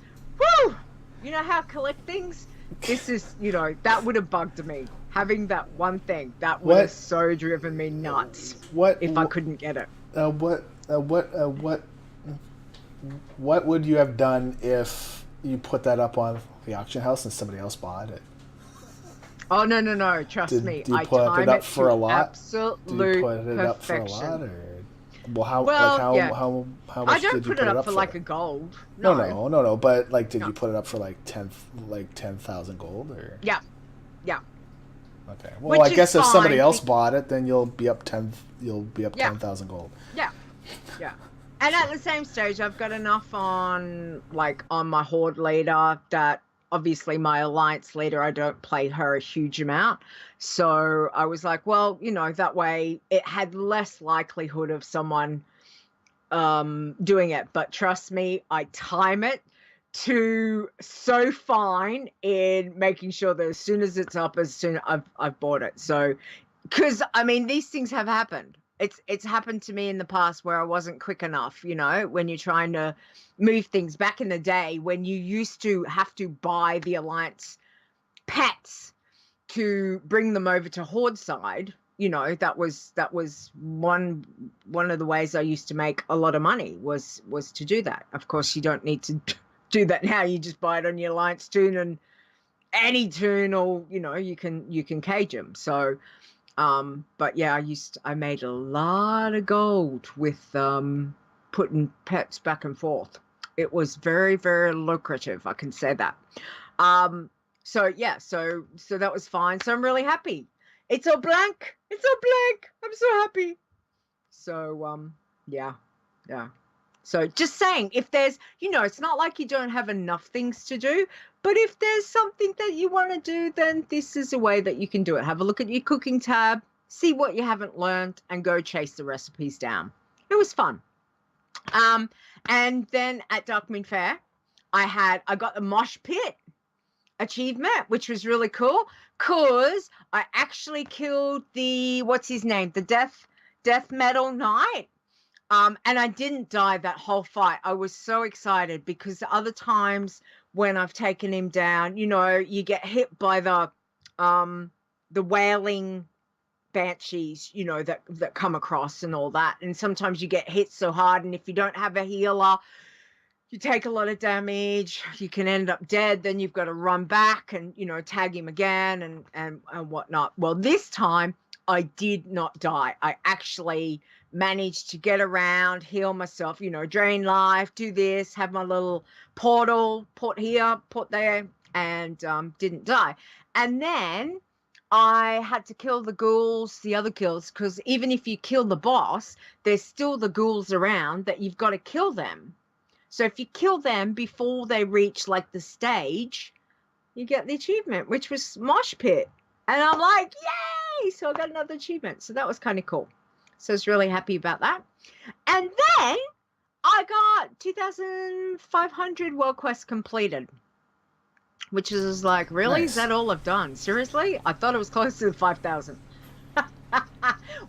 whoo! You know how collect things? This is, that would have bugged me. Having that one thing, that would have so driven me nuts. If I couldn't get it. what would you have done if you put that up on the auction house and somebody else bought it? Oh no! Trust me, Do you I put time it up it for to a lot? absolute Do you put it up for a perfection. lot, or well, how Yeah. how I much don't did you put it up for for? like a gold. No. But like, did No. you put it up for like 10,000 gold, or? Yeah. Okay. Well, Which I guess is if somebody fine else bought it, then you'll be up 10. You'll be up Yeah. 10,000 gold. Yeah. And at the same stage, I've got enough on my Horde leader that obviously my Alliance leader, I don't play her a huge amount. So I was like, well, that way it had less likelihood of someone doing it. But trust me, I time it to so fine in making sure that as soon as it's up, as soon I've bought it. So, because I mean, these things have happened. It's happened to me in the past where I wasn't quick enough, when you're trying to move things back in the day when you used to have to buy the Alliance pets to bring them over to Horde side. That was one of the ways I used to make a lot of money was to do that. Of course, you don't need to do that now. You just buy it on your Alliance toon, and any toon, or you can cage them. So but yeah, I made a lot of gold with putting pets back and forth. It was very, very lucrative, I can say that. So yeah, so that was fine. So I'm really happy. It's all blank. I'm so happy. So yeah. So just saying, if there's, it's not like you don't have enough things to do, but if there's something that you want to do, then this is a way that you can do it. Have a look at your cooking tab, see what you haven't learned, and go chase the recipes down. It was fun. And then at Darkmoon Faire, I got the mosh pit achievement, which was really cool, because I actually killed what's his name? The death metal knight. And I didn't die that whole fight. I was so excited because the other times when I've taken him down, you get hit by the wailing banshees, that come across and all that. And sometimes you get hit so hard, and if you don't have a healer, you take a lot of damage. You can end up dead. Then you've got to run back and, tag him again and whatnot. Well, this time I did not die. I actually managed to get around, heal myself, drain life, do this, have my little portal, put here, put there, and didn't die. And then I had to kill the ghouls, the other kills, because even if you kill the boss, there's still the ghouls around that you've got to kill them. So if you kill them before they reach the stage, you get the achievement, which was Mosh Pit. And I'm like, yay! So I got another achievement. So that was kind of cool. So I was really happy about that. And then I got 2,500 World Quests completed, which is like, really? Nice. Is that all I've done? Seriously? I thought it was close to the 5,000.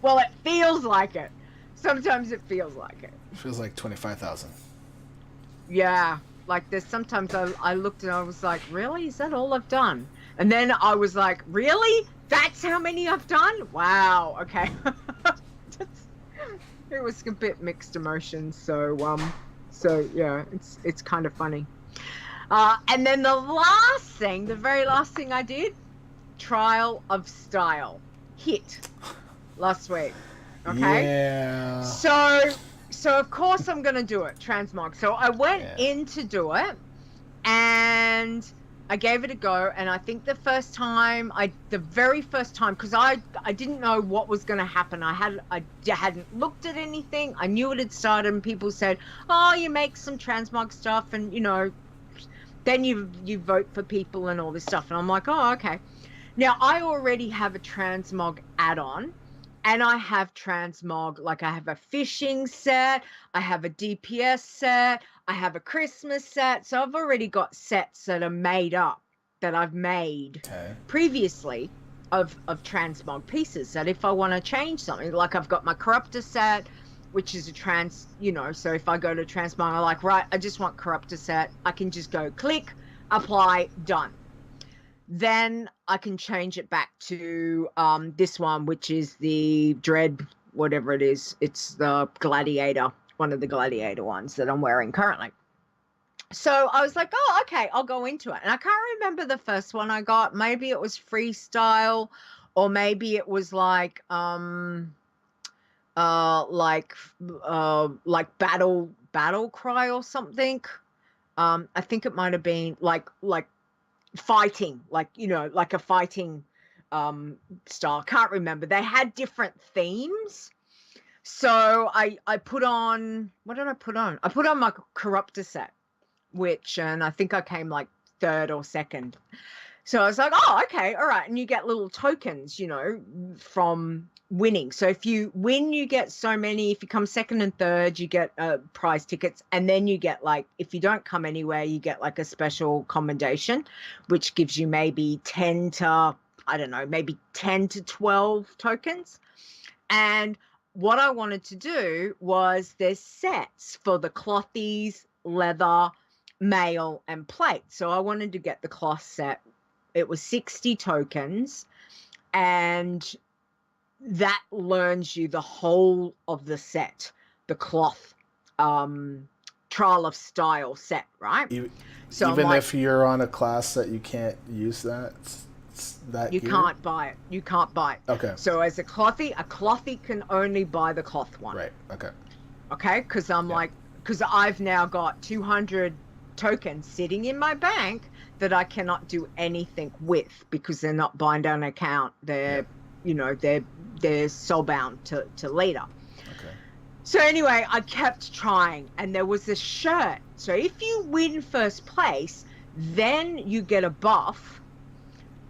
Well, it feels like it. Sometimes it feels like it. It feels like 25,000. Yeah. There's sometimes I looked and I was like, really? Is that all I've done? And then I was like, really? That's how many I've done? Wow. Okay. It was a bit mixed emotions. So yeah, it's kind of funny. And then the very last thing I did, Trial of Style, hit last week. Okay. Yeah. So of course I'm gonna do it, transmog. So I went in to do it, and I gave it a go. And I think the very first time, because I didn't know what was gonna happen. I hadn't looked at anything. I knew it had started, and people said, "Oh, you make some transmog stuff, and then you vote for people and all this stuff." And I'm like, "Oh, okay." Now I already have a transmog add-on. And I have transmog, I have a fishing set, I have a DPS set, I have a Christmas set. So I've already got sets that are made up, that I've made previously of transmog pieces, that if I want to change something, I've got my Corruptor set, which is a so if I go to transmog, I'm I just want Corruptor set. I can just go click, apply, done. Then I can change it back to this one, which is the Dread, whatever it is. It's the Gladiator one of the gladiator ones that I'm wearing currently. So I was like, oh, okay, I'll go into it. And I can't remember the first one I got. Maybe it was freestyle, or maybe it was like battle cry or something. I think it might have been like fighting, like, you know, like a fighting style. Can't remember. They had different themes. So I put on, what did I put on? I put on my corruptor set, and I think I came like third or second. So I was like, oh, okay, all right. And you get little tokens, you know, from winning. So if you win, you get so many. If you come second and third, you get prize tickets. And then you get like, if you don't come anywhere, you get like a special commendation, which gives you maybe 10 to 12 tokens. And what I wanted to do was there's sets for the clothies, leather, mail, and plate. So I wanted to get the cloth set. It was 60 tokens, and that learns you the whole of the set, the cloth trial of style set, right? So even if you're on a class that you can't use that you gear? Can't buy it. You can't buy it. Okay. So as a clothy can only buy the cloth one. Right. Okay. Okay, because because I've now got 200 tokens sitting in my bank that I cannot do anything with because they're not bind on account. They're, you know, they're soulbound to Leeta. Okay. So anyway, I kept trying, and there was a shirt. So if you win first place, then you get a buff,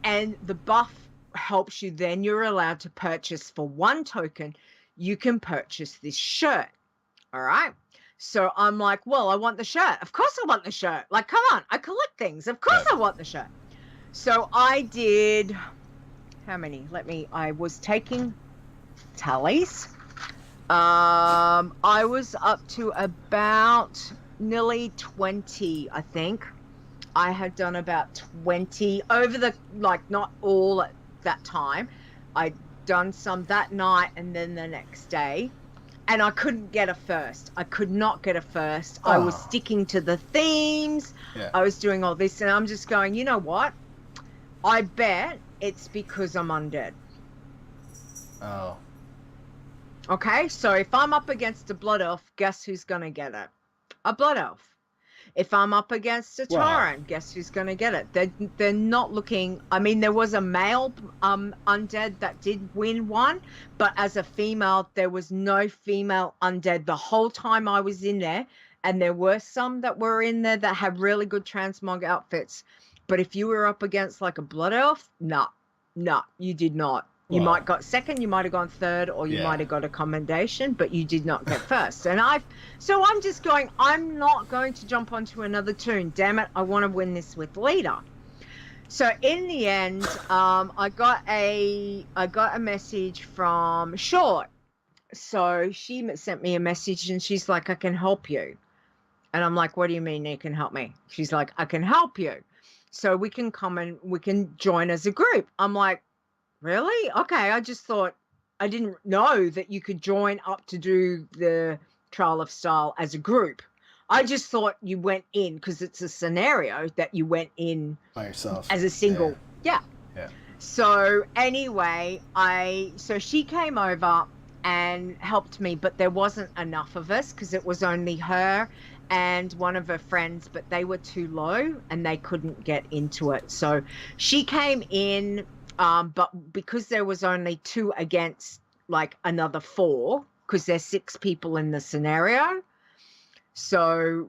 and the buff helps you. Then you're allowed to purchase for 1 token. You can purchase this shirt. All right. So I'm like, well, I want the shirt. Of course I want the shirt. Like, come on, I collect things. Of course I want the shirt. So I did, how many? I was taking tallies. I was up to about nearly 20, I think. I had done about 20 over the, not all at that time. I'd done some that night and then the next day. And I couldn't get a first. I could not get a first. Oh. I was sticking to the themes. Yeah. I was doing all this. And I'm just going, you know what? I bet it's because I'm undead. Oh. Okay, so if I'm up against a blood elf, guess who's going to get it? A blood elf. If I'm up against a Tauren, guess who's going to get it? They're not looking. I mean, there was a male undead that did win one, but as a female, there was no female undead the whole time I was in there. And there were some that were in there that had really good transmog outfits. But if you were up against like a blood elf, no, you did not. You might got second, you might have gone third, or you might have got a commendation, but you did not get first. And so I'm just going, I'm not going to jump onto another toon. Damn it, I want to win this with Leeta. So in the end, I got a message from Short. So she sent me a message and she's like, I can help you. And I'm like, what do you mean you can help me? She's like, I can help you. So we can come and we can join as a group. I'm like, really? Okay. I just thought, I didn't know that you could join up to do the trial of style as a group. I just thought you went in because it's a scenario that you went in by yourself as a single. Yeah. So anyway, so she came over and helped me, but there wasn't enough of us because it was only her and one of her friends, but they were too low and they couldn't get into it. So she came in. But because there was only 2 against like another 4, because there's 6 people in the scenario. So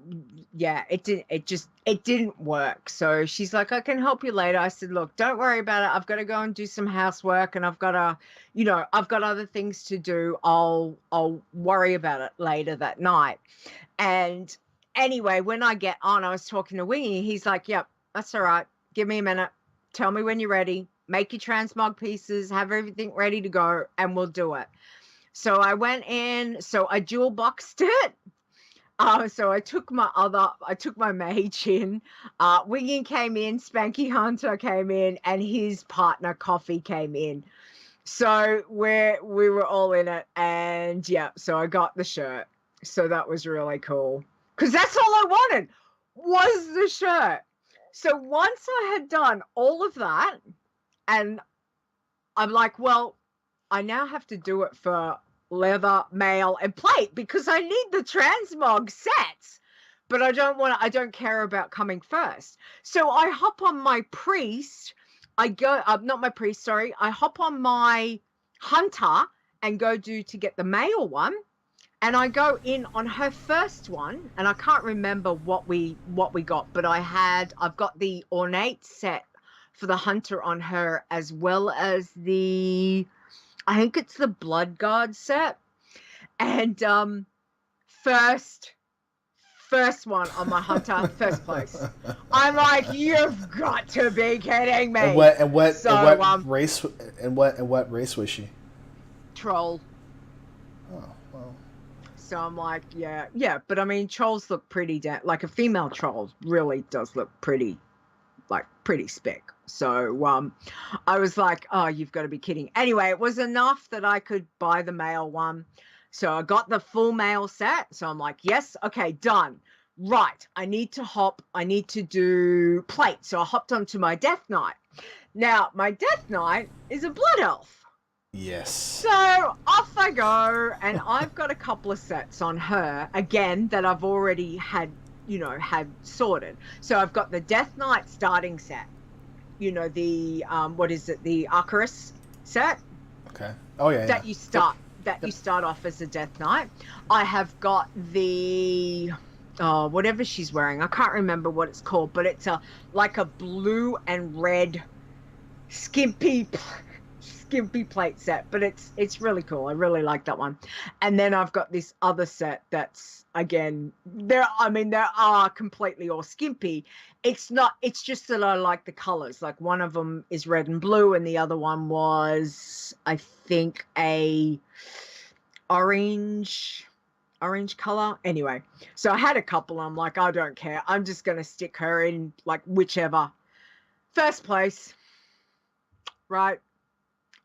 yeah, it didn't work. So she's like, I can help you later. I said, look, don't worry about it. I've got to go and do some housework and I've got other things to do. I'll worry about it later that night. And anyway, when I get on, I was talking to Wingy. He's like, yep, that's all right. Give me a minute. Tell me when you're ready. Make your transmog pieces, have everything ready to go, and we'll do it. So I went in, so I dual boxed it. So I took my mage in. Winging came in, Spanky Hunter came in, and his partner Coffee came in. So we were all in it, and yeah, so I got the shirt. So that was really cool. Because that's all I wanted was the shirt. So once I had done all of that, and I'm like, well, I now have to do it for leather, mail, and plate because I need the transmog sets. But I don't care about coming first. So I hop on my priest. Not my priest, sorry. I hop on my hunter and go to get the male one. And I go in on her first one, and I can't remember what we got, but I've got the ornate set for the hunter on her, as well as I think it's the Blood Guard set. And first one on my hunter, first place. I'm like, you've got to be kidding me. And what race was she? Troll. Oh, well. So I'm like, yeah, but I mean, trolls look pretty like a female troll really does look pretty spick. So I was like, oh, you've got to be kidding. Anyway, it was enough that I could buy the male one. So I got the full male set. So I'm like, yes, okay, done. Right, I need to do plate. So I hopped onto my Death Knight. Now, my Death Knight is a blood elf. Yes. So off I go, and I've got a couple of sets on her, again, that I've already had sorted. So I've got the Death Knight starting set. The the Archaeology set. Okay. Oh yeah. That you start off as a Death Knight. I have got the whatever she's wearing. I can't remember what it's called, but it's like a blue and red skimpy plate set, but it's really cool. I really like that one. And then I've got this other set that's, again, they are completely all skimpy. It's just that I like the colors. Like one of them is red and blue, and the other one was, I think, a orange color. Anyway, so I had a couple. I'm like, I don't care. I'm just going to stick her in like whichever. First place. Right.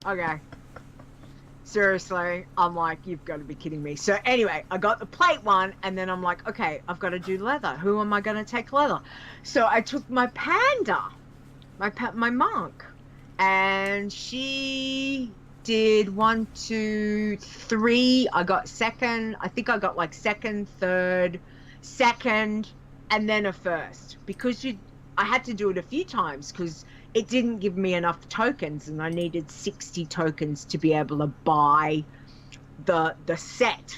Okay. Seriously, I'm like, you've got to be kidding me. So anyway, I got the plate one, and then I'm like, okay, I've got to do leather. Who am I going to take leather? So I took my panda, my monk, and she did 1, 2, 3. I got second. I think I got like second, third, second, and then a first, because I had to do it a few times because it didn't give me enough tokens, and I needed 60 tokens to be able to buy the set,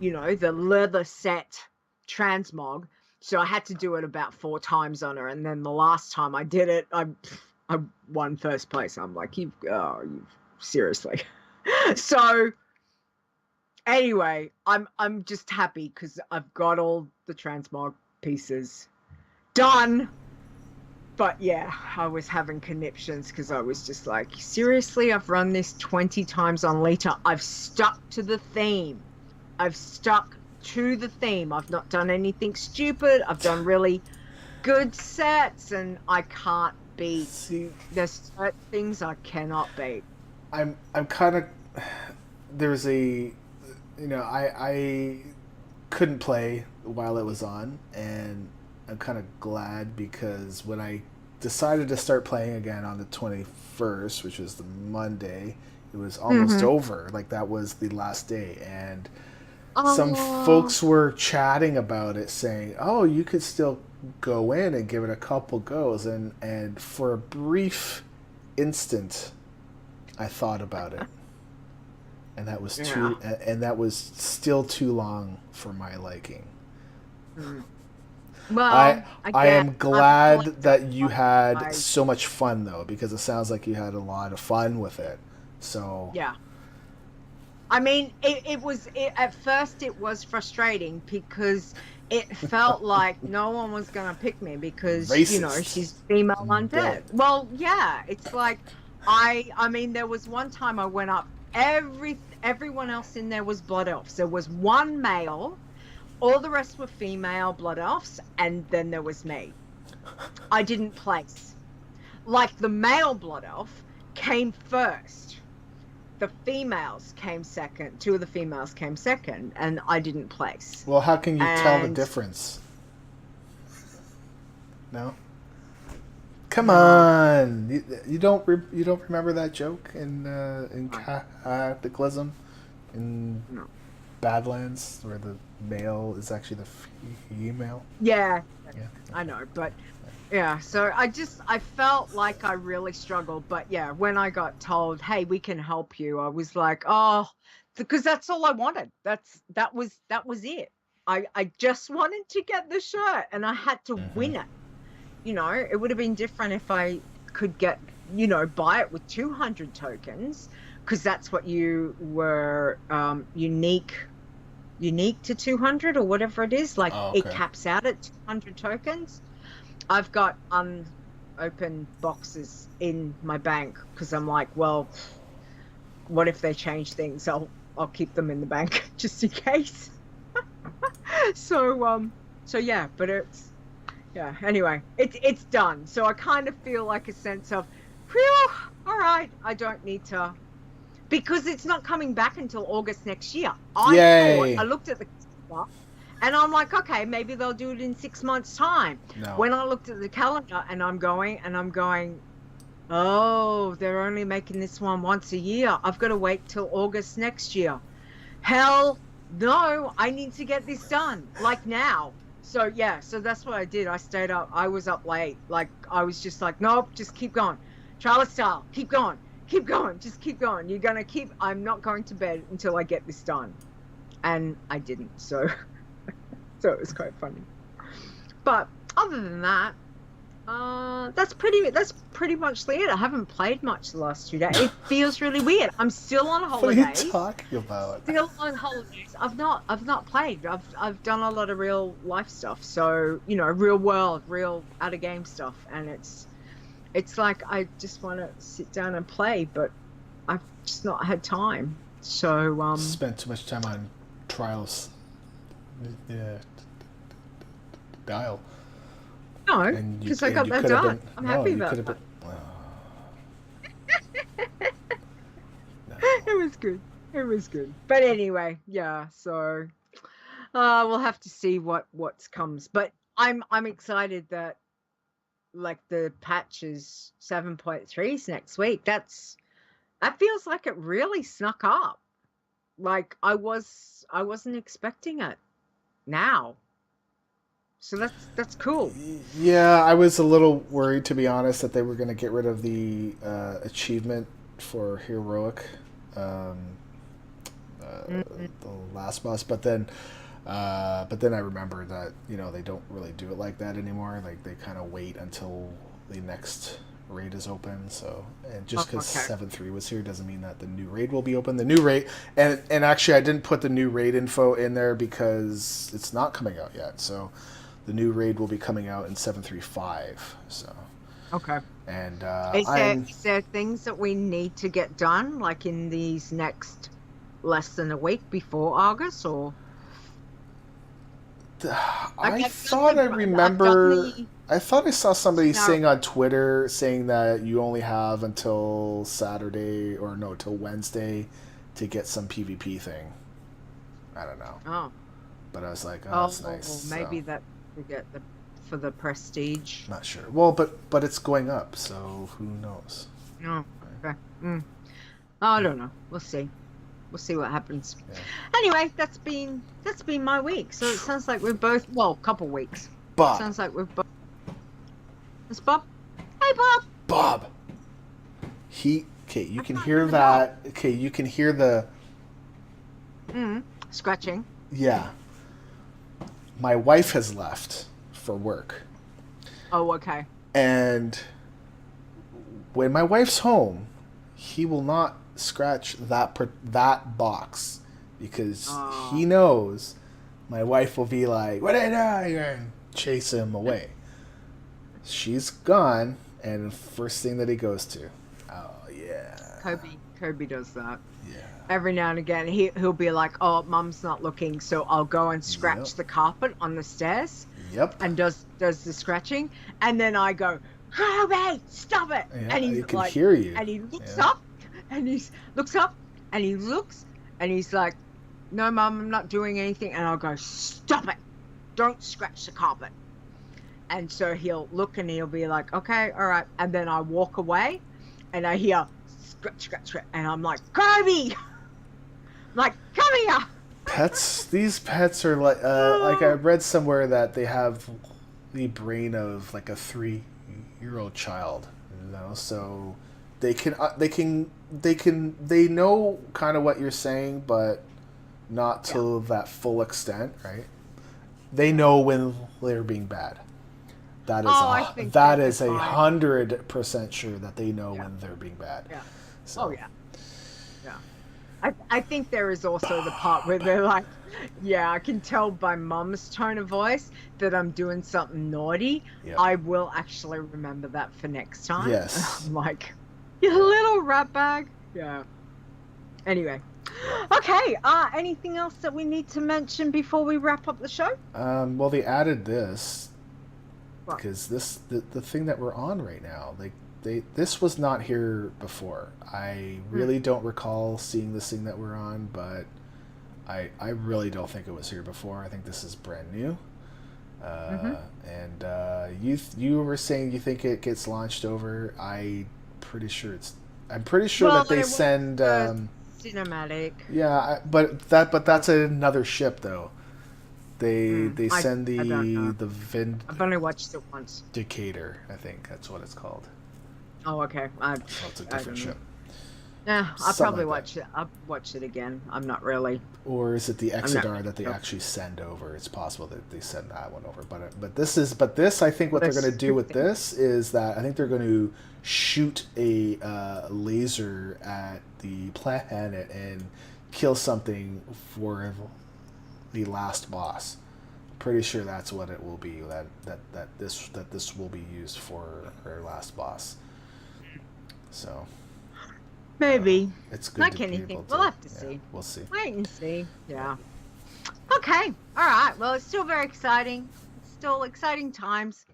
the leather set transmog. So I had to do it about 4 times on her, and then the last time I did it, I won first place. I'm like, you seriously. So anyway, I'm just happy because I've got all the transmog pieces done. But yeah, I was having conniptions because I was just like, seriously, I've run this 20 times on Leeta. I've stuck to the theme. I've not done anything stupid. I've done really good sets, and I can't beat. See, there's certain things I cannot beat. I'm kind of, there's a, I couldn't play while it was on, and I'm kind of glad, because when I decided to start playing again on the 21st, which was the Monday, it was almost over. Like, that was the last day. And some folks were chatting about it, saying, oh, you could still go in and give it a couple goes. And for a brief instant, I thought about it. And that was that was still too long for my liking. Well, I am glad that you had so much fun, though, because it sounds like you had a lot of fun with it. So yeah, I mean, at first it was frustrating because it felt like no one was gonna pick me because racist. She's female undead. Well, yeah, it's like I mean, there was one time I went up. Everyone else in there was blood elves. There was one male. All the rest were female blood elves, and then there was me. I didn't place. Like, the male blood elf came first. the females came second. 2 of the females came second, and I didn't place. Well, how can you tell the difference? No. Come on, you don't remember that joke in Cataclysm in Badlands where the male is actually the female? Yeah, I know, but yeah. So I felt like I really struggled, but yeah, when I got told, "Hey, we can help you," I was like, "Oh," because that's all I wanted. That was it. I just wanted to get the shirt, and I had to win it. You know, it would have been different if I could get, buy it with 200 tokens, because that's what you were unique to 200 or whatever it is. Like, it caps out at 200 tokens. I've got unopened boxes in my bank because I'm like, well, what if they change things? I'll keep them in the bank just in case. So yeah, but anyway, it's done. So I kind of feel like a sense of, whew, all right, I don't need to, because it's not coming back until August next year. I looked at the calendar and I'm like, okay, maybe they'll do it in 6 months' time. No. When I looked at the calendar and I'm going, oh, they're only making this one once a year. I've got to wait till August next year. Hell no, I need to get this done, like now. So yeah, so that's what I did. I stayed up. I was up late. Like, I was just like, nope, just keep going. Charlotte style, keep going, just keep going. I'm not going to bed until I get this done. And I didn't, so it was quite funny. But other than that, that's pretty much it. I haven't played much the last 2 days. It feels really weird. I'm still on holidays. What are you talking about? Still on holidays. I've not played. I've done a lot of real life stuff. So, real world, real out of game stuff, and it's like I just want to sit down and play, but I've just not had time. So spent too much time on trials. Yeah. Dial. No, because I got that done. I'm happy about that. It was good. But anyway, yeah. So we'll have to see what comes. But I'm excited that, like, the patch is 7.3 next week. That feels like it really snuck up. Like, I wasn't expecting it now. So that's cool. Yeah, I was a little worried, to be honest, that they were going to get rid of the achievement for heroic, the last boss. But then I remembered that they don't really do it like that anymore. Like, they kind of wait until the next raid is open. So, and just because 7.3 was here doesn't mean that the new raid will be open. The new raid, and actually I didn't put the new raid info in there because it's not coming out yet. So. The new raid will be coming out in 7.3.5. So. Okay. And is there things that we need to get done, like in these next less than a week before August, or? I thought I saw somebody saying on Twitter saying that you only have until Saturday till Wednesday to get some PvP thing. I don't know. Oh. But I was like, that's nice. Well, maybe that. Get for the prestige. Not sure. Well, but it's going up, so who knows? Oh, okay. I don't know. We'll see. We'll see what happens. Yeah. Anyway, that's been my week. So it sounds like we're both couple weeks. Bob. Sounds like we're both. It's Bob. Hey, Bob. Bob. You can hear that. Okay, you can hear the. Scratching. Yeah. My wife has left for work. Oh, okay. And when my wife's home, he will not scratch that box because he knows my wife will be like, "What are you doing?" and chase him away. She's gone, and the first thing that he goes to, oh yeah. Kobe does that. Yeah. Every now and again, he'll be like, "Oh, Mum's not looking, so I'll go and scratch the carpet on the stairs." Yep. And does the scratching, and then I go, "Kobe, stop it!" Yeah, and he can hear you. And he looks up, and he looks up, And he looks and he's like, no, Mum, I'm not doing anything. And I'll go, stop it. Don't scratch the carpet. And so he'll look and he'll be like, okay, all right. And then I walk away and I hear scratch, scratch, scratch. And I'm like, Kobe! I'm like, come here! These pets are like I read somewhere that they have the brain of like a 3-year-old child, you know, so they know kind of what you're saying, but not to that full extent, right? They know when they're being bad. That is 100% sure that they know when they're being bad. Yeah. So. Oh yeah. Yeah. I think there is also the part where they're like, yeah, I can tell by Mum's tone of voice that I'm doing something naughty. Yep. I will actually remember that for next time. Yes. I'm like, you little rat bag. Yeah. Anyway. Okay. Anything else that we need to mention before we wrap up the show? Well, they added this because the thing that we're on right now, this was not here before. I really don't recall seeing this thing that we're on, but I really don't think it was here before. I think this is brand new. And you were saying you think it gets launched over. I'm pretty sure that they send cinematic. Yeah, but that's another ship though. They send the I've only watched it once. Decatur, I think that's what it's called. Oh, okay. It's a different ship. Yeah, I'll probably watch it. I'll watch it again. I'm not really. Or is it the Exodar that they actually send over? It's possible that they send that one over. But this I think what they're going to do with this is that I think they're going to shoot a laser at the planet and kill something for the last boss. Pretty sure that's what it will be. That this will be used for her last boss. So maybe it's good. Like anything, we'll have to see. We'll see. Wait and see. Yeah. Okay. All right. Well, it's still very exciting. It's still exciting times.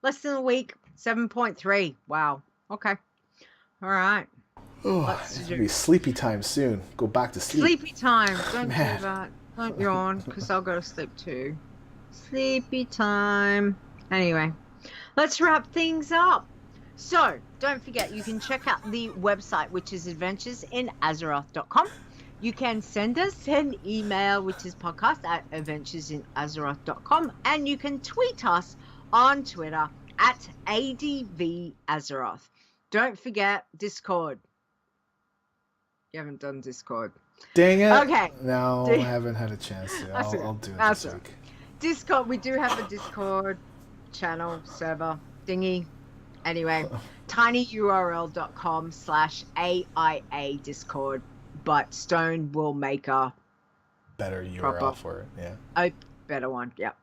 Less than a week. 7.3. Wow. Okay. All right. Oh, it's gonna be sleepy time soon. Go back to sleep. Sleepy time. Don't do that. Don't yawn, because I'll go to sleep too. Sleepy time. Anyway, let's wrap things up. So, don't forget, you can check out the website, which is adventuresinazeroth.com. You can send us an email, which is podcast@adventuresinazeroth.com. And you can tweet us on Twitter @ADVAzeroth. Don't forget Discord. You haven't done Discord. Dang it. Okay. No, I haven't had a chance to. I'll do it this week. Discord, we do have a Discord channel, server, thingy. Anyway, tinyurl.com/AIA Discord, but Stone will make a better URL for it, yeah. A better one, yeah.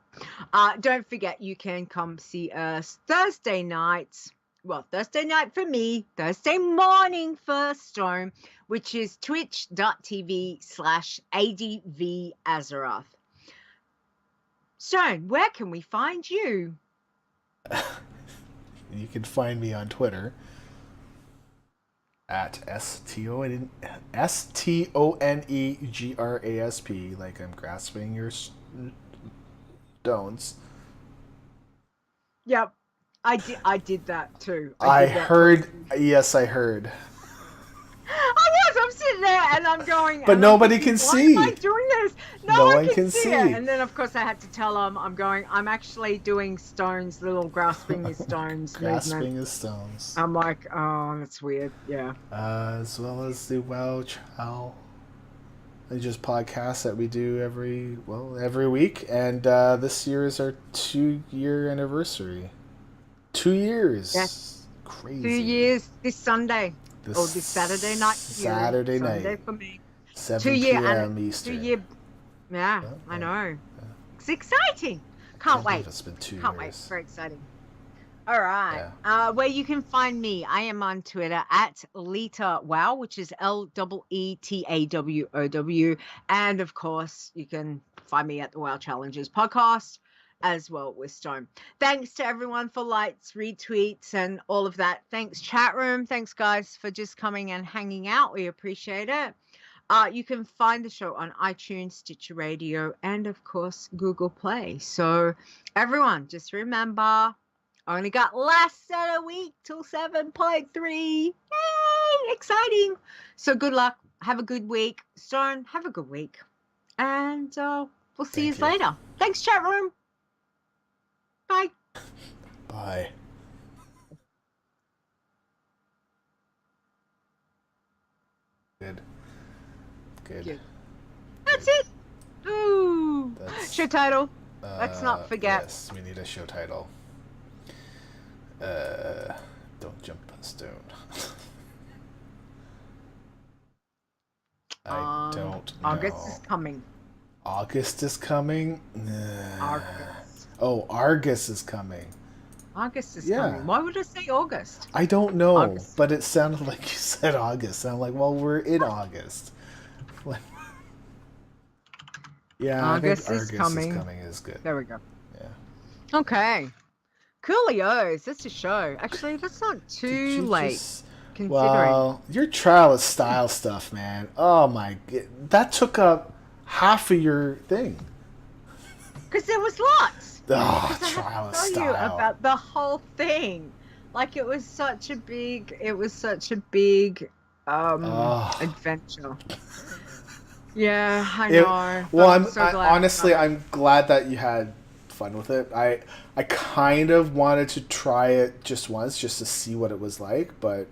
Don't forget, you can come see us Thursday nights. Well, Thursday night for me, Thursday morning for Stone, which is twitch.tv/ADVAzeroth. Stone, where can we find you? You can find me on Twitter at STONEGRASP, like I'm grasping your stones. Yep, I did that too. I heard. Yes, I heard. I'm sitting there and I'm going, but nobody can see. Why am I doing this? No one can see it. And then of course I had to tell him I'm actually doing Stone's little grasping his stones grasping movement. his stones. I'm like, oh, that's weird. Yeah. As well as the WoW Chow. They just podcasts that we do every week, and this year is our 2-year anniversary. 2 years. Yes. Crazy. 2 years this Sunday. This Saturday night for you. Saturday night. Sunday for me. 7 p.m. Eastern. 2 year. Yeah, I know. Yeah. It's exciting. Can't wait. It's been 2 years. Can't wait. Very exciting. All right. Yeah. Where you can find me, I am on Twitter @LeetaWow, which is LEETAWOW. And of course, you can find me at the WoW Challenges podcast as well with Stone. Thanks to everyone for likes, retweets, and all of that. Thanks, chat room. Thanks, guys, for just coming and hanging out. We appreciate it. You can find the show on iTunes, Stitcher Radio, and of course Google Play. So everyone, just remember, only got less than a week till 7.3. Yay! Exciting. So good luck. Have a good week. Stone, have a good week. And we'll see you later. Thanks, chat room. Bye. Bye. Good. That's it. Ooh. Show title. Let's not forget. Yes, we need a show title. Don't jump on stone. I don't know. August is coming. August is coming? August. Oh, Argus is coming. August is coming. Why would I say August? I don't know, August. But it sounded like you said August. And I'm like, well, we're in August. Yeah, August I is think coming. Argus is coming is good. There we go. Yeah. Okay. Coolios. That's a show. Actually, that's not too late. Considering. Well, your trial of style stuff, man. Oh my, that took up half of your thing. Because there was lots. Oh, trial of style. I had to tell you about the whole thing. Like it was such a big adventure. Yeah, I know. Well, I'm so glad. Honestly, I'm glad that you had fun with it. I kind of wanted to try it just once, just to see what it was like. But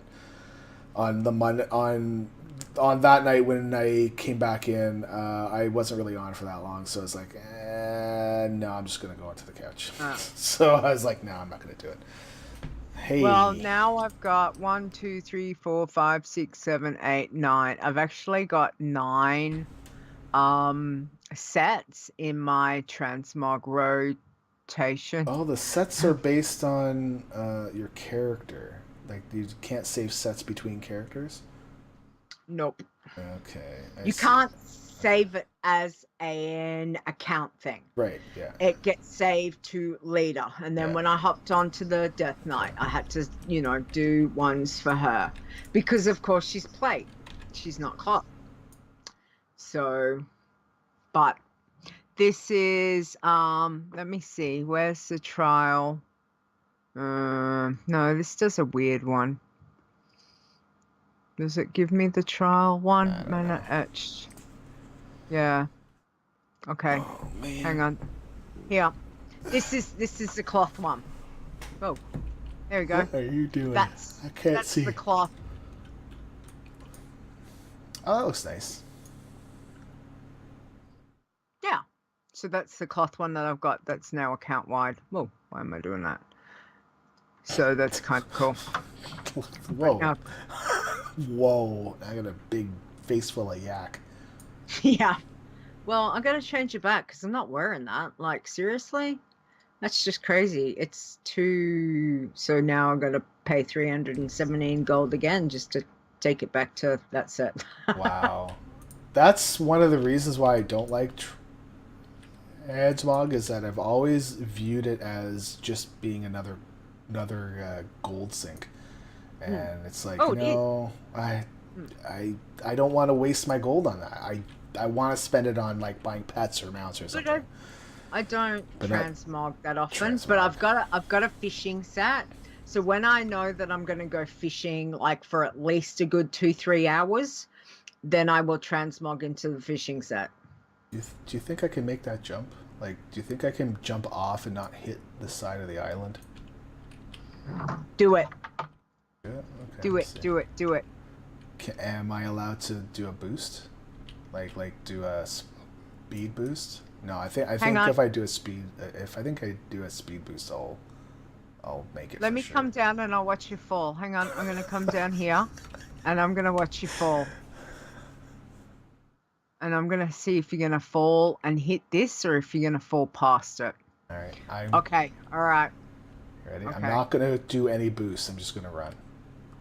on that night when I came back in, I wasn't really on for that long, so I was like, no, I'm just gonna go onto the couch. So I was like, no, I'm not gonna do it. Hey. Well, now I've got 1, 2, 3, 4, 5, 6, 7, 8, 9. I've actually got 9 sets in my transmog rotation. Oh, the sets are based on your character. Like, you can't save sets between characters? Nope. Okay. You can't save it as an account thing. Right, yeah. It gets saved to Leeta. And then when I hopped onto the Death Knight, I had to, do ones for her. Because, of course, she's played. She's not caught. So, but this is, let me see. Where's the trial? No, this does a weird one. Does it give me the trial one? Mana etched. Yeah. Okay. Oh, man. Hang on. Here. This is the cloth one. Oh. There we go. What are you doing? I can't see. That's the cloth. Oh, that looks nice. Yeah. So that's the cloth one that I've got that's now account wide. Whoa, why am I doing that? So that's kind of cool. Whoa. Now, whoa. I got a big face full of yak. yeah. Well, I gotta change it back because I'm not wearing that. Like, seriously? That's just crazy. It's too... So now I'm gonna pay 317 gold again just to take it back to that set. Wow. That's one of the reasons why I don't like Transmog, is that I've always viewed it as just being another gold sink. And it's like, I don't want to waste my gold on that. I want to spend it on like buying pets or mounts or something. I don't transmog that often, but I've got a fishing set. So when I know that I'm going to go fishing like for at least a good 2-3 hours, then I will transmog into the fishing set. Do you think I can make that jump? Like, do you think I can jump off and not hit the side of the island? Do it. Yeah? Okay, Do it. Am I allowed to do a boost? Like do a speed boost? No, I think if I do a speed boost, I'll make it. Let me come down and I'll watch you fall. Hang on, I'm gonna come down here, and I'm gonna watch you fall. And I'm gonna see if you're gonna fall and hit this, or if you're gonna fall past it. All right. Okay. All right. Ready? Okay. I'm not gonna do any boosts. I'm just gonna run.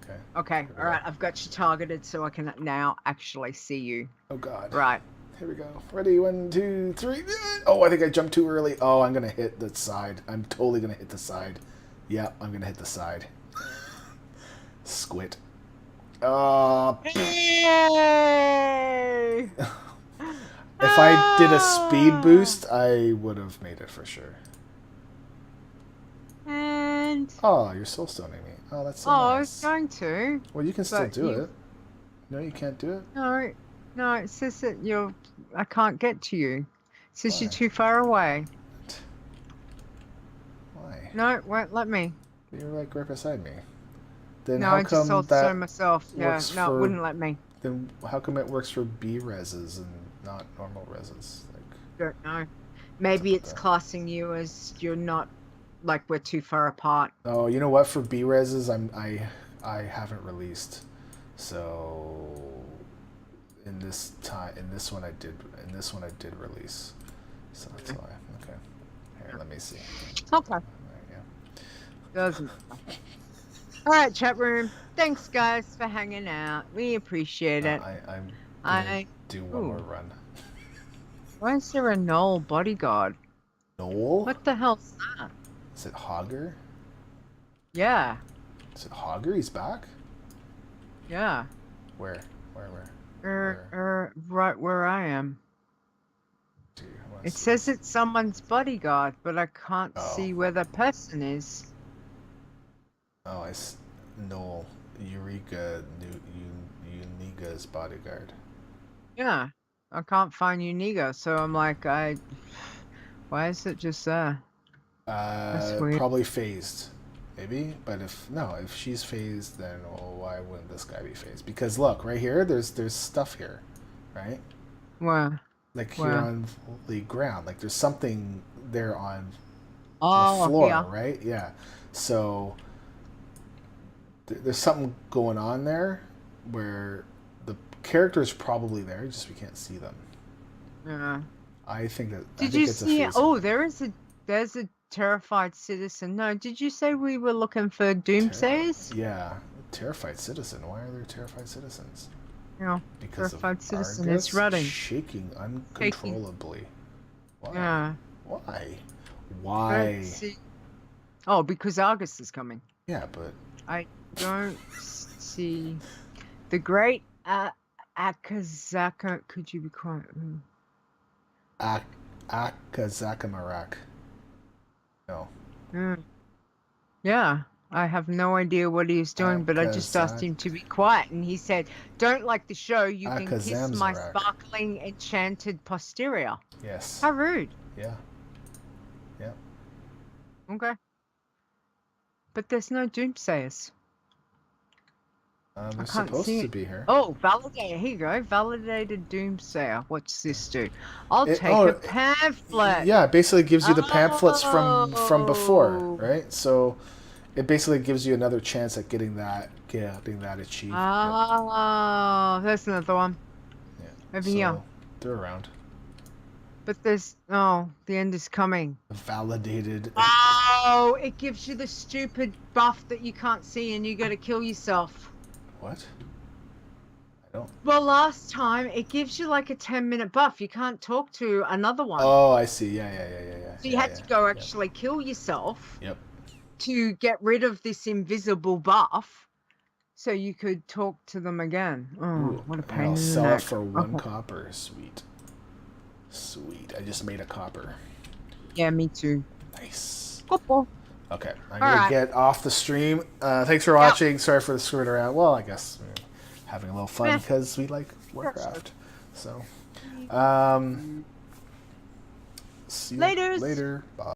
Okay. Okay. All right. I've got you targeted, so I can now actually see you. Oh God. Right. Here we go. Ready? 1, 2, 3. Oh, I think I jumped too early. Oh, I'm gonna hit the side. I'm totally gonna hit the side. Yep, I'm gonna hit the side. Squid. Yay! no. If I did a speed boost, I would have made it for sure. And Oh, you're soul stoning me. Oh, that's so I was nice. going to. Well, you can still but do it. No, you can't do it. No, it says that I can't get to you. It says Why? you're too far away. Why? No, it won't let me. You're like right beside me. Then No, how I just come soul that stone myself. Yeah, works no, for? it wouldn't let me. Then how come it works for B reses and not normal reses? Like, Don't know. Maybe it's that? classing you as you're not, like we're too far apart. Oh, you know what? For B reses, I haven't released. So in this one I did release. So that's why. Okay. Here, let me see. Okay. Yeah. Doesn't matter. All right, chat room. Thanks, guys, for hanging out. We appreciate it. I'm gonna do one more run. Why is there a Knoll bodyguard? Knoll? What the hell's that? Is it Hogger? Yeah. Is it Hogger? He's back? Yeah. Where? Right where I am. Gee, It says it's someone's bodyguard, but I can't see where the person is. Oh, Knoll. Eureka Uniga's bodyguard. Yeah. I can't find Uniga, so I'm like, why is it just there? That's weird. Probably phased. Maybe, but if she's phased, then why wouldn't this guy be phased? Because look, right here, there's stuff here, right? Where? Like here on the ground, like there's something there on the floor, yeah. Right? Yeah. So there's something going on there where the character's probably there, just we can't see them. Yeah. I think that. Did you see? Oh, there's a terrified citizen. No, did you say we were looking for doomsayers? Yeah, terrified citizen. Why are there terrified citizens? Yeah, because terrified citizen. Argus It's running, shaking uncontrollably. Why? Yeah. Why? Oh, because Argus is coming. Yeah, but I don't see the great Akazaka. Could you be quiet? Akazakamarak. No. Yeah, I have no idea what he was doing, but I just asked him to be quiet, and he said, "Don't like the show. You can kiss my sparkling, enchanted posterior." Yes. How rude. Yeah. Yeah. Okay. But there's no doomsayers. They're supposed to be here. Oh, validator. Here you go. Validated doomsayer. What's this do? I'll take a pamphlet. Yeah, it basically gives you the pamphlets from before, right? So it basically gives you another chance at getting that achieved. Oh, there's another one. Yeah. Over here. They're around. But there's the end is coming. Validated. Oh, it gives you the stupid buff that you can't see, and you got to kill yourself. What? I don't. Well, last time it gives you like a 10-minute buff. You can't talk to another one. Oh, I see. Yeah. So you had to go actually kill yourself. Yep. To get rid of this invisible buff, so you could talk to them again. Oh, ooh, what a pain in the neck. I'll sell it for 1 copper. Sweet. I just made a copper. Yeah, me too. Nice. Cool. Okay, I'm gonna get off the stream. Thanks for watching. Sorry for the screwing around. Well, I guess we're having a little fun because we like Warcraft. So, see you later. Bye.